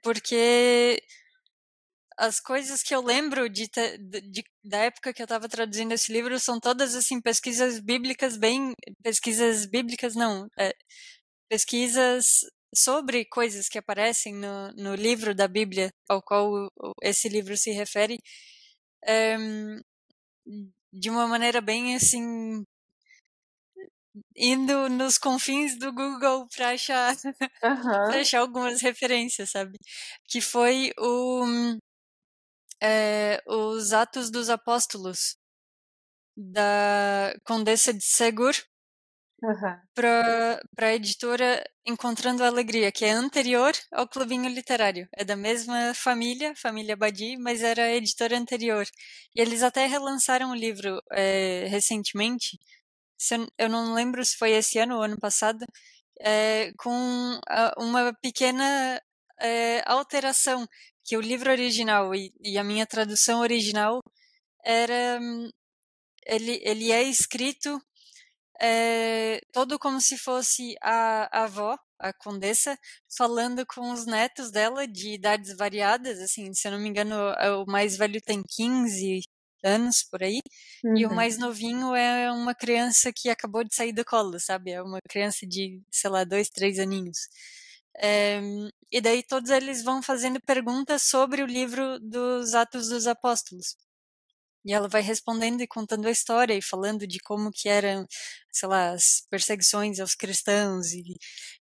porque as coisas que eu lembro da época que eu estava traduzindo esse livro são todas assim pesquisas bíblicas não, pesquisas sobre coisas que aparecem no livro da Bíblia ao qual esse livro se refere, de uma maneira bem assim, indo nos confins do Google para achar para Aham, achar algumas referências, sabe? Que foi os Atos dos Apóstolos da Condessa de Segur aham. para a editora Encontrando a Alegria, que é anterior ao Clubinho Literário. É da mesma família, família Badi, mas era a editora anterior. E eles até relançaram o livro recentemente. Eu não lembro se foi esse ano ou ano passado, com uma pequena alteração, que o livro original e a minha tradução original era ele é escrito todo como se fosse a avó, a condessa, falando com os netos dela de idades variadas, assim, se eu não me engano, o mais velho tem 15 anos por aí, e o Uhum. mais novinho é uma criança que acabou de sair do colo, sabe? É uma criança de, sei lá, 2, 3 aninhos. E daí todos eles vão fazendo perguntas sobre o livro dos Atos dos Apóstolos. E ela vai respondendo e contando a história e falando de como que eram, sei lá, as perseguições aos cristãos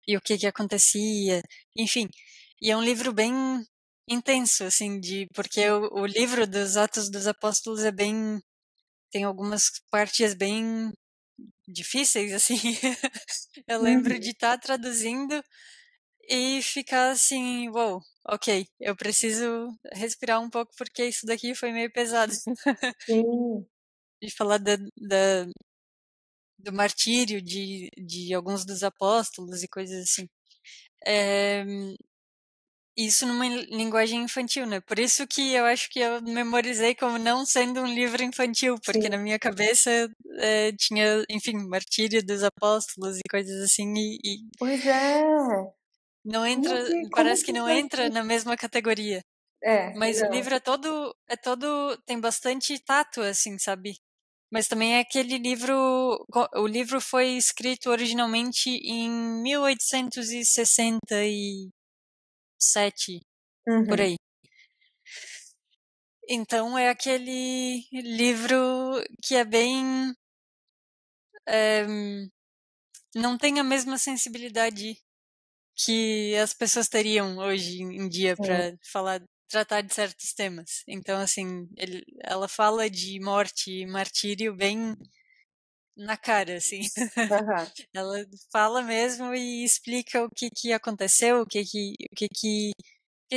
e o que que acontecia, enfim. E é um livro bem intenso, assim, porque o livro dos Atos dos Apóstolos tem algumas partes bem difíceis, assim. Eu lembro Uhum. de estar traduzindo e ficar assim, uou, ok, eu preciso respirar um pouco porque isso daqui foi meio pesado. Sim. De falar do martírio de alguns dos apóstolos e coisas assim. É, isso numa linguagem infantil, né? Por isso que eu acho que eu memorizei como não sendo um livro infantil, porque na Sim. minha cabeça tinha, enfim, martírio dos apóstolos e coisas assim, e Pois é. não entra, Como parece que que não vai entra ser? na mesma categoria. Mas o Não. livro tem bastante tato, assim, sabe? Mas também é aquele livro, o livro foi escrito originalmente em 1867, por Uhum. aí. Então é aquele livro que é bem, não tem a mesma sensibilidade que as pessoas teriam hoje em dia Sim. para tratar de certos temas. Então, assim, ela fala de morte e martírio bem na cara, assim. Aham. Ela fala mesmo e explica o que que aconteceu, o que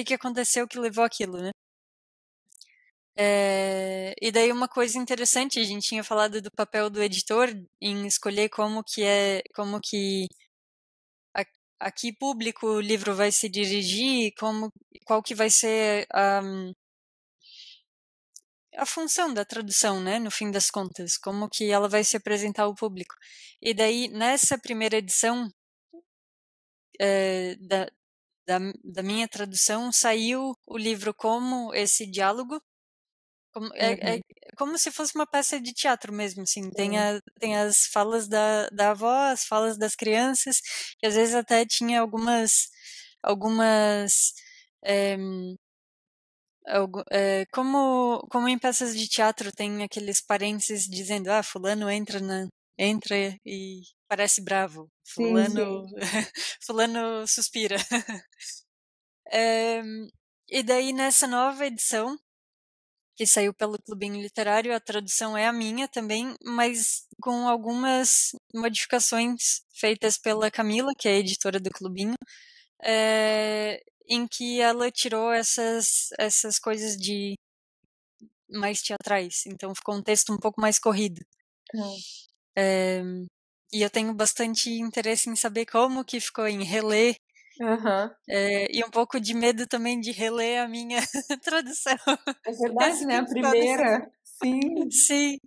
que aconteceu que levou aquilo, né? E daí uma coisa interessante, a gente tinha falado do papel do editor em escolher como que a, a que público o livro vai se dirigir, qual que vai ser a função da tradução, né, no fim das contas, como que ela vai se apresentar ao público. E daí, nessa primeira edição da, da minha tradução, saiu o livro como esse diálogo, é Uhum. como se fosse uma peça de teatro mesmo, assim, Sim. tem as falas da avó, as falas das crianças, e às vezes até tinha algumas é, como em peças de teatro tem aqueles parênteses dizendo, ah, fulano entra e parece bravo, Sim, sim. fulano suspira. É, e daí nessa nova edição, que saiu pelo Clubinho Literário, a tradução é a minha também, mas com algumas modificações feitas pela Camila, que é a editora do Clubinho, em que ela tirou essas coisas de mais teatrais, então ficou um texto um pouco mais corrido. Tá. É, e eu tenho bastante interesse em saber como que ficou em reler, Aham. e um pouco de medo também de reler a minha tradução. É verdade, Esse né? A tempo todo. primeira. Sim. Sim.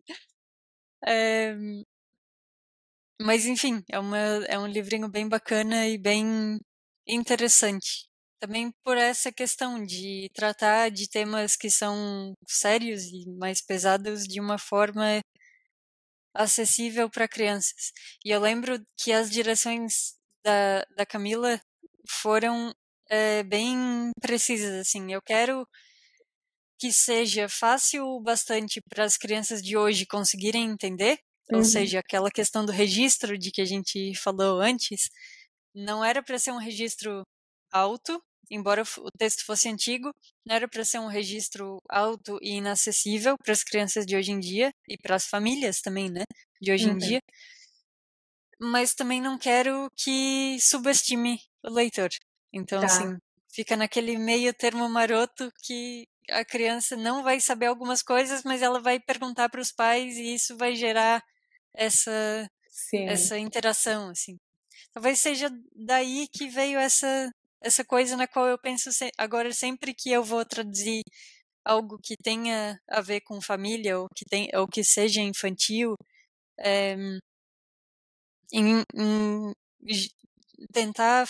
É, mas enfim, é um livrinho bem bacana e bem interessante. Também por essa questão de tratar de temas que são sérios e mais pesados de uma forma acessível para crianças. E eu lembro que as direções da Camila foram bem precisas, assim. Eu quero que seja fácil o bastante para as crianças de hoje conseguirem entender, ou Uhum. seja, aquela questão do registro de que a gente falou antes, não era para ser um registro alto, embora o texto fosse antigo, não era para ser um registro alto e inacessível para as crianças de hoje em dia e para as famílias também, né, de hoje em Uhum. dia, mas também não quero que subestime o leitor. Então, Tá. assim, fica naquele meio termo maroto que a criança não vai saber algumas coisas, mas ela vai perguntar para os pais e isso vai gerar essa Sim. essa interação, assim. Talvez seja daí que veio essa coisa na qual eu penso agora sempre que eu vou traduzir algo que tenha a ver com família ou que seja infantil, é, em tentar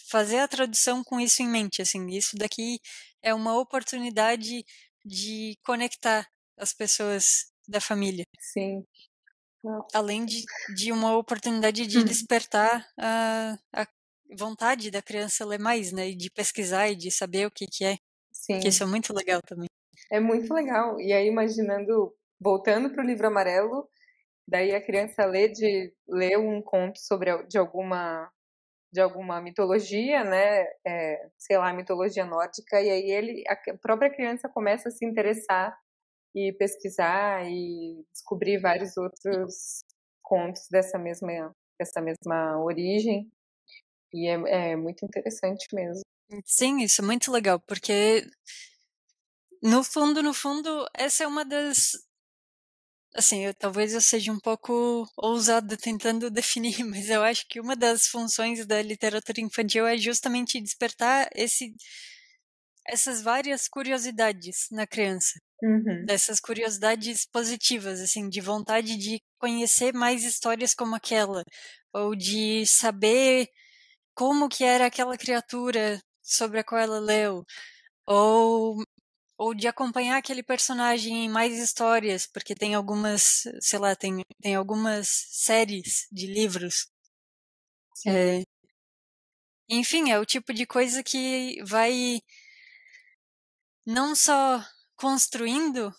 fazer a tradução com isso em mente, assim, isso daqui é uma oportunidade de conectar as pessoas da família, Sim. Não. além de uma oportunidade de Uhum. despertar a vontade da criança ler mais, né, e de pesquisar e de saber o que que é, que Sim. isso é muito legal também. É muito legal. E aí, imaginando, voltando para o livro amarelo, daí a criança lê um conto sobre de alguma de alguma mitologia, né? Sei lá, mitologia nórdica, e aí a própria criança começa a se interessar e pesquisar e descobrir vários outros contos dessa mesma origem. E é muito interessante mesmo. Sim, isso é muito legal, porque no fundo, essa é uma das. Assim, talvez eu seja um pouco ousada tentando definir, mas eu acho que uma das funções da literatura infantil é justamente despertar essas várias curiosidades na criança. Uhum. Dessas curiosidades positivas, assim, de vontade de conhecer mais histórias como aquela, ou de saber como que era aquela criatura sobre a qual ela leu, ou ou de acompanhar aquele personagem em mais histórias, porque tem algumas, sei lá, tem algumas séries de livros. Sim, Enfim, é o tipo de coisa que vai não só construindo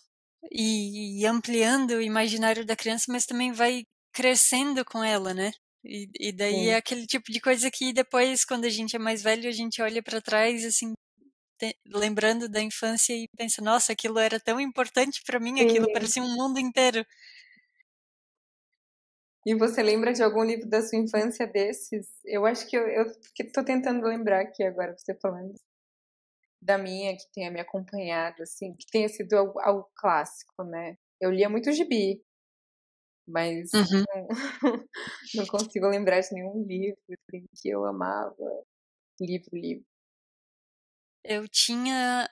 e ampliando o imaginário da criança, mas também vai crescendo com ela, né? E daí é sim. aquele tipo de coisa que depois, quando a gente é mais velho, a gente olha para trás, assim, lembrando da infância e pensa, nossa, aquilo era tão importante para mim, aquilo Sim. parecia um mundo inteiro. E você lembra de algum livro da sua infância desses? Eu acho que eu tô tentando lembrar aqui agora, você falando da minha, que tenha me acompanhado, assim, que tenha sido algo clássico, né? Eu lia muito gibi, mas Uhum. não, não consigo lembrar de nenhum livro assim, que eu amava. Livro. Eu tinha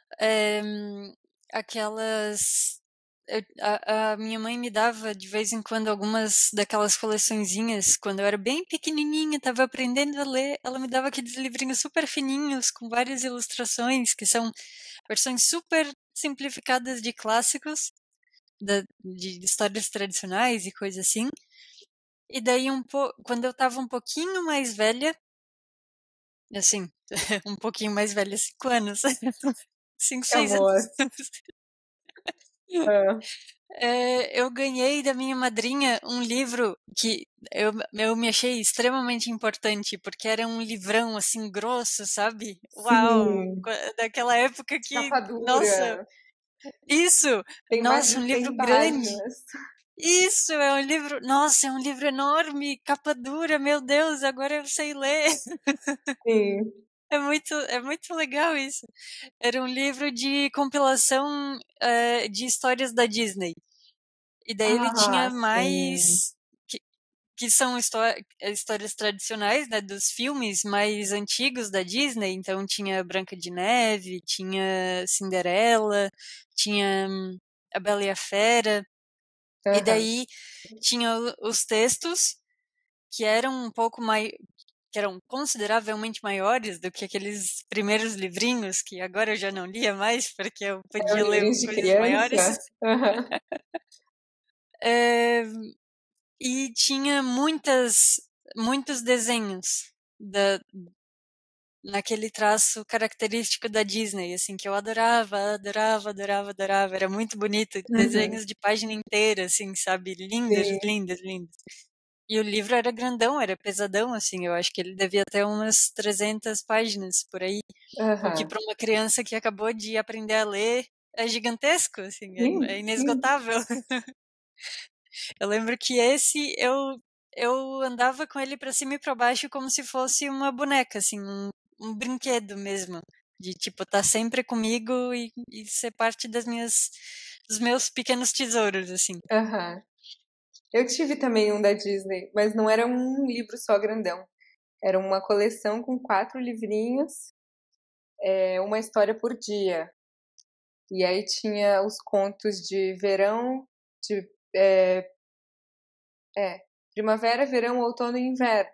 aquelas. A minha mãe me dava de vez em quando algumas daquelas coleçõezinhas, quando eu era bem pequenininha, estava aprendendo a ler, ela me dava aqueles livrinhos super fininhos, com várias ilustrações, que são versões super simplificadas de clássicos, de histórias tradicionais e coisa assim. E daí, quando eu estava um pouquinho mais velha, assim, um pouquinho mais velha, 5 anos, 5, Que 6 amor. anos. Ah, Eu ganhei da minha madrinha um livro que eu me achei extremamente importante, porque era um livrão, assim, grosso, sabe? Uau! sim, Daquela época de que, capa nossa, dura. isso! Tem mais Nossa, de um livro 100 grande. páginas. Isso, é um livro, nossa, é um livro enorme, capa dura, meu Deus, agora eu sei ler. Sim. É muito legal isso. Era um livro de compilação, de histórias da Disney. E daí ele Ah, tinha sim. mais que que são histórias tradicionais, né, dos filmes mais antigos da Disney, então tinha Branca de Neve, tinha Cinderela, tinha A Bela e a Fera, e Aham. daí tinha os textos que eram um pouco mais que eram consideravelmente maiores do que aqueles primeiros livrinhos que agora eu já não lia mais, porque eu Eram podia ler livrinhos de coisas maiores. criança? Aham. Eh E tinha muitos desenhos naquele traço característico da Disney, assim, que eu adorava, adorava, adorava, adorava. Era muito bonito, Uhum. desenhos de página inteira, assim, sabe? Lindos, Sim. lindos, lindos. E o livro era grandão, era pesadão, assim, eu acho que ele devia ter umas 300 páginas por aí, o que Aham. para uma criança que acabou de aprender a ler é gigantesco, assim, é Sim, sim. inesgotável. Eu lembro que esse eu andava com ele pra cima e pra baixo como se fosse uma boneca, assim, um brinquedo mesmo, de tipo estar sempre comigo e ser parte dos meus pequenos tesouros, assim. Aham. Eu tive também um da Disney, mas não era um livro só grandão. Era uma coleção com 4 livrinhos, uma história por dia. E aí tinha os contos de verão, de é, primavera, verão, outono e inverno.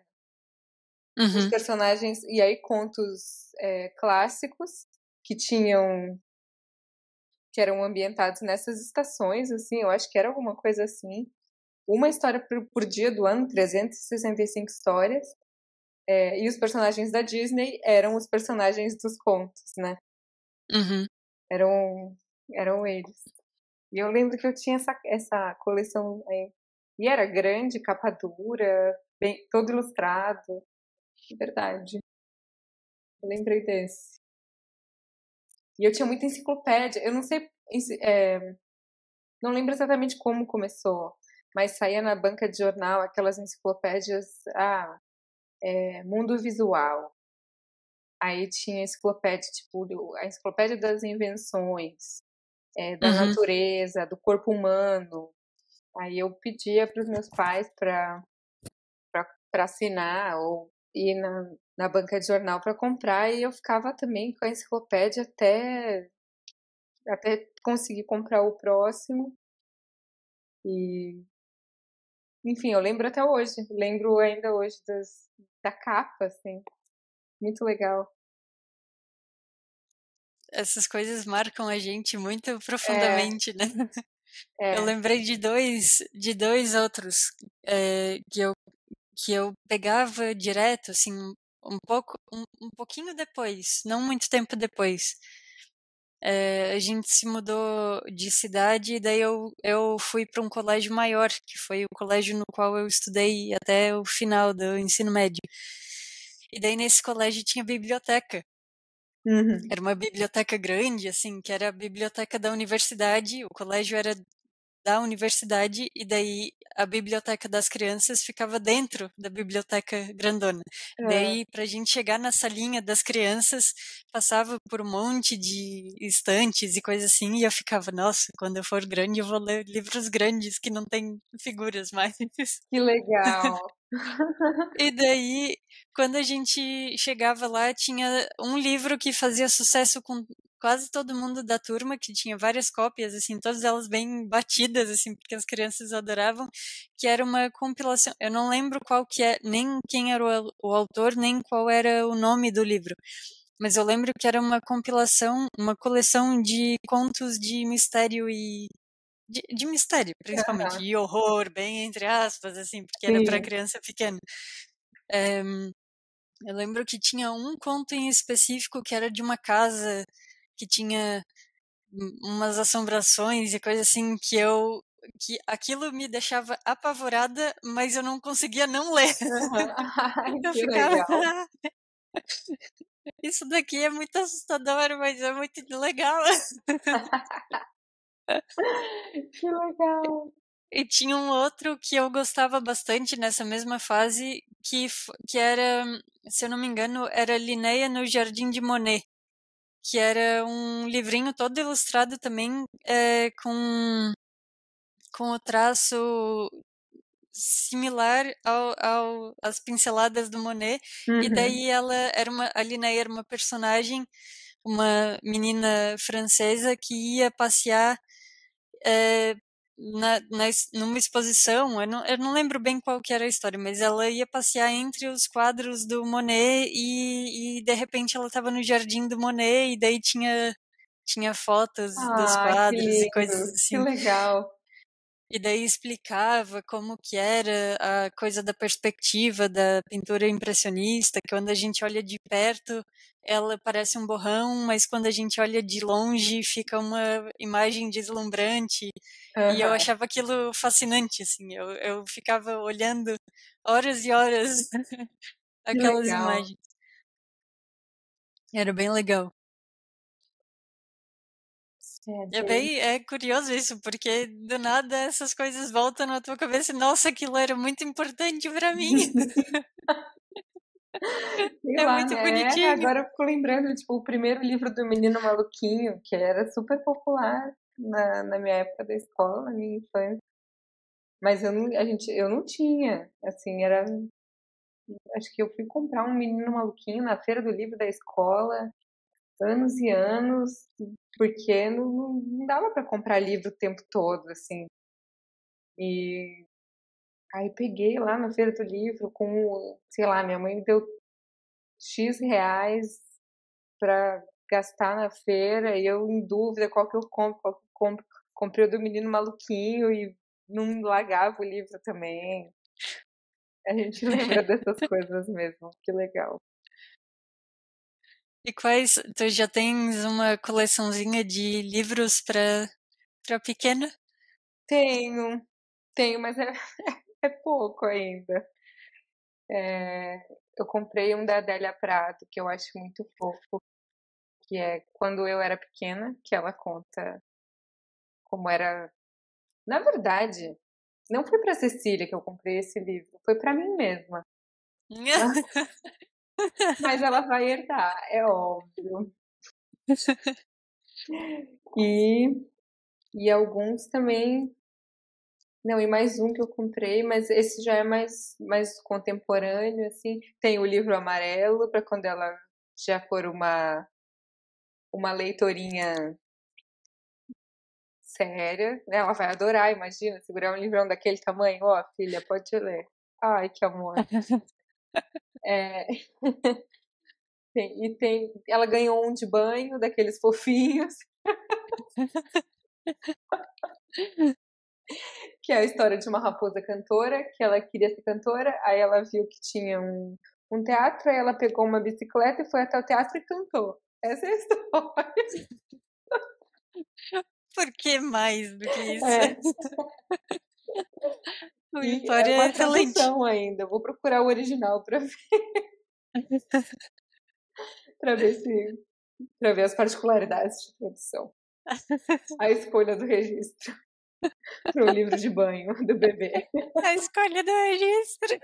Os Uhum, personagens, e aí contos clássicos que tinham, que eram ambientados nessas estações, assim, eu acho que era alguma coisa assim. Uma história por dia do ano, 365 histórias. E os personagens da Disney eram os personagens dos contos, né? uhum. Eram, eram eles. E eu lembro que eu tinha essa coleção. E era grande, capa dura, bem, todo ilustrado. verdade. Eu lembrei desse. E eu tinha muita enciclopédia. Eu não sei, não lembro exatamente como começou, mas saía na banca de jornal aquelas enciclopédias, Mundo Visual. Aí tinha enciclopédia, tipo, a enciclopédia das invenções, da Uhum. natureza, do corpo humano. Aí eu pedia para os meus pais para assinar ou ir na banca de jornal para comprar e eu ficava também com a enciclopédia até conseguir comprar o próximo. E, enfim, eu lembro até hoje, lembro ainda hoje da capa, assim, muito legal. Essas coisas marcam a gente muito É, profundamente, né? Eu é. lembrei de dois outros que eu pegava direto, assim, um pouquinho depois, não muito tempo depois. A gente se mudou de cidade e daí eu fui para um colégio maior, que foi o colégio no qual eu estudei até o final do ensino médio. E daí nesse colégio tinha biblioteca. Uhum. Era uma biblioteca grande, assim, que era a biblioteca da universidade, o colégio era da universidade e daí a biblioteca das crianças ficava dentro da biblioteca grandona. É, Daí, para a gente chegar na salinha das crianças, passava por um monte de estantes e coisas assim, e eu ficava, nossa, quando eu for grande eu vou ler livros grandes que não tem figuras mais. que legal. E daí, quando a gente chegava lá, tinha um livro que fazia sucesso com quase todo mundo da turma, que tinha várias cópias, assim, todas elas bem batidas, assim, porque as crianças adoravam, que era uma compilação. Eu não lembro qual que é, nem quem era o autor, nem qual era o nome do livro. Mas eu lembro que era uma compilação, uma coleção de contos de mistério e de mistério, principalmente, Aham, e horror, bem entre aspas, assim, porque era para sim. criança pequena. É, eu lembro que tinha um conto em específico que era de uma casa que tinha umas assombrações e coisa assim que aquilo me deixava apavorada, mas eu não conseguia não ler. Aham. Ai, Eu que ficava, legal. isso daqui é muito assustador, mas é muito legal. Que legal. E tinha um outro que eu gostava bastante nessa mesma fase, que era, se eu não me engano, era Linnea no Jardim de Monet, que era um livrinho todo ilustrado também, com o traço similar às pinceladas do Monet, e Uhum. daí a Linnea era uma personagem, uma menina francesa que ia passear é, numa exposição, eu não lembro bem qual que era a história, mas ela ia passear entre os quadros do Monet e de repente ela estava no jardim do Monet e daí tinha fotos dos Ah, que quadros e coisas lindo, que assim. legal. E daí explicava como que era a coisa da perspectiva da pintura impressionista, que quando a gente olha de perto, ela parece um borrão, mas quando a gente olha de longe, fica uma imagem deslumbrante. E eu Aham, achava aquilo fascinante, assim. Eu ficava olhando horas e horas que aquelas legal. imagens. Era bem legal. É curioso isso, porque do nada essas coisas voltam na tua cabeça e, nossa, aquilo era muito importante para mim. Sei É lá, muito bonitinho. agora eu fico lembrando, tipo, o primeiro livro do Menino Maluquinho, que era super popular na minha época da escola, na minha infância. Mas eu não tinha, assim, acho que eu fui comprar um Menino Maluquinho na feira do livro da escola, anos e anos, porque não dava para comprar livro o tempo todo, assim. E aí peguei lá na feira do livro com, sei lá, minha mãe me deu X reais para gastar na feira e eu em dúvida qual que eu compro, qual que eu compro. Comprei o do Menino Maluquinho e não largava o livro também. A gente lembra dessas coisas mesmo, que legal. E tu já tens uma coleçãozinha de livros para pequena? Tenho, tenho, mas é pouco ainda. eu comprei um da Adélia Prado, que eu acho muito fofo, que é Quando Eu Era Pequena, que ela conta como era. Na verdade, não foi pra Cecília que eu comprei esse livro, foi pra mim mesma. Mas ela vai herdar, é óbvio. E alguns também. Não, e mais um que eu comprei, mas esse já é mais contemporâneo, assim. Tem o livro amarelo, para quando ela já for uma leitorinha séria, né? Ela vai adorar, imagina, segurar um livrão daquele tamanho. Ó, filha, pode ler. Ai, que amor. É, ela ganhou um de banho, daqueles fofinhos, que é a história de uma raposa cantora, que ela queria ser cantora, aí ela viu que tinha um teatro, aí ela pegou uma bicicleta e foi até o teatro e cantou. Essa é a história. Por que mais do que isso? É. O E é Vitória é uma excelente. tradução ainda. Vou procurar o original para ver, para ver se para ver as particularidades de tradução. A escolha do registro para o livro de banho do bebê. A escolha do registro.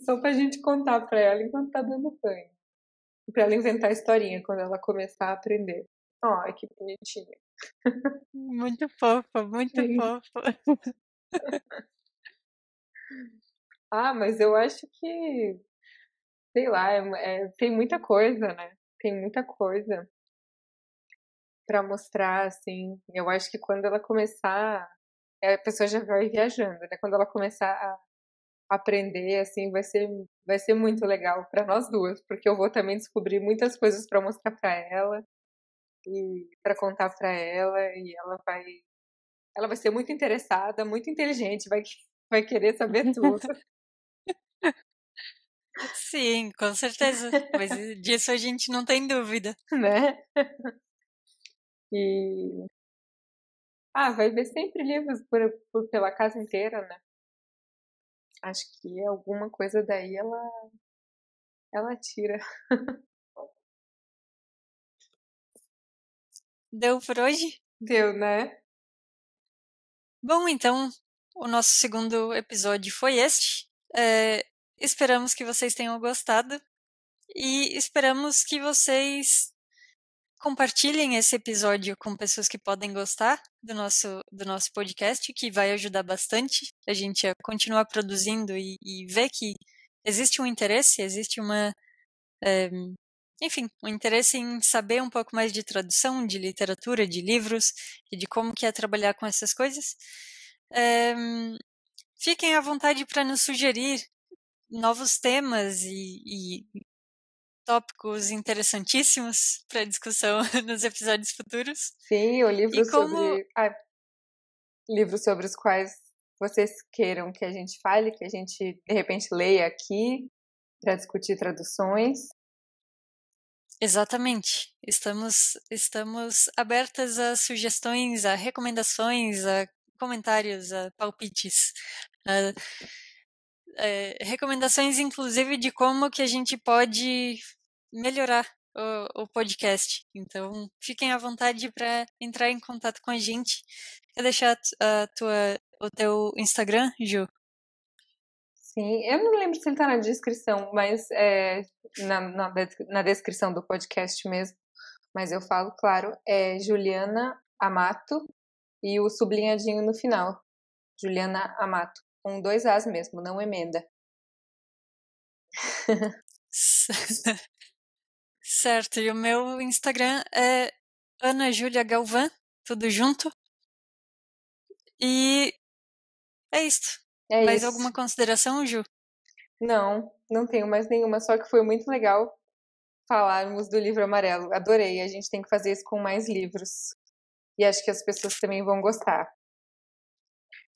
Só pra gente contar pra ela enquanto tá dando banho. Pra ela inventar a historinha quando ela começar a aprender. Ai, que bonitinha. Muito fofa, muito Sim. fofa. Ah, mas eu acho que, sei lá, tem muita coisa, né? Tem muita coisa pra mostrar, assim. Eu acho que quando ela começar, a pessoa já vai viajando, né? Quando ela começar a aprender, assim, vai ser muito legal pra nós duas, porque eu vou também descobrir muitas coisas pra mostrar pra ela e pra contar pra ela, e ela vai ser muito interessada, muito inteligente, vai querer saber tudo, Sim, com certeza. Mas disso a gente não tem dúvida. né? E vai ver sempre livros pela casa inteira, né? Acho que alguma coisa daí ela tira. Deu por hoje? Deu, né? Bom, então, o nosso segundo episódio foi este. Esperamos que vocês tenham gostado e esperamos que vocês compartilhem esse episódio com pessoas que podem gostar do nosso podcast, que vai ajudar bastante a gente a continuar produzindo e ver que existe um interesse, existe enfim, um interesse em saber um pouco mais de tradução, de literatura, de livros e de como que é trabalhar com essas coisas. Fiquem à vontade para nos sugerir novos temas e tópicos interessantíssimos para discussão nos episódios futuros. Sim, o E como livros sobre os quais vocês queiram que a gente fale, que a gente de repente leia aqui para discutir traduções. exatamente, estamos abertas a sugestões, a recomendações, a comentários, a palpites, a recomendações inclusive de como que a gente pode melhorar o podcast. Então, fiquem à vontade para entrar em contato com a gente. Quer deixar o teu Instagram, Ju? Sim, eu não lembro se ele tá na descrição, mas na descrição do podcast mesmo. Mas eu falo, claro, é Juliana Amato e o sublinhadinho no final. Juliana Amato. Com 2 As mesmo, não emenda. Certo, e o meu Instagram é Ana Júlia Galvão, tudo junto. E é isso. É Mais isso. alguma consideração, Ju? Não tenho mais nenhuma, só que foi muito legal falarmos do livro amarelo. Adorei, a gente tem que fazer isso com mais livros. E acho que as pessoas também vão gostar.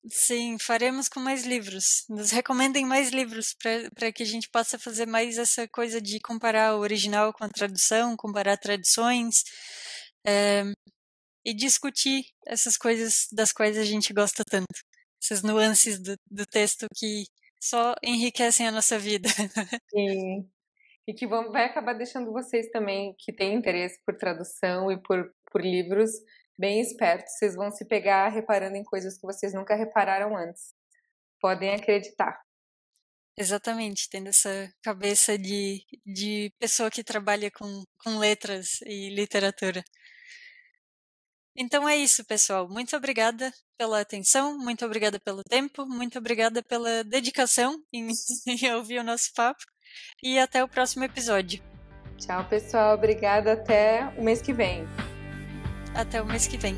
Sim, faremos com mais livros. Nos recomendem mais livros para que a gente possa fazer mais essa coisa de comparar o original com a tradução, comparar tradições e discutir essas coisas das quais a gente gosta tanto. essas nuances do texto que só enriquecem a nossa vida. Sim. E que vai acabar deixando vocês também, que têm interesse por tradução e por livros, bem espertos. Vocês vão se pegar reparando em coisas que vocês nunca repararam antes. Podem acreditar. Exatamente, tendo essa cabeça de pessoa que trabalha com letras e literatura. Então é isso, pessoal. Muito obrigada pela atenção, muito obrigada pelo tempo, muito obrigada pela dedicação em, em ouvir o nosso papo e até o próximo episódio. Tchau, pessoal. Obrigada. Até o mês que vem. Até o mês que vem.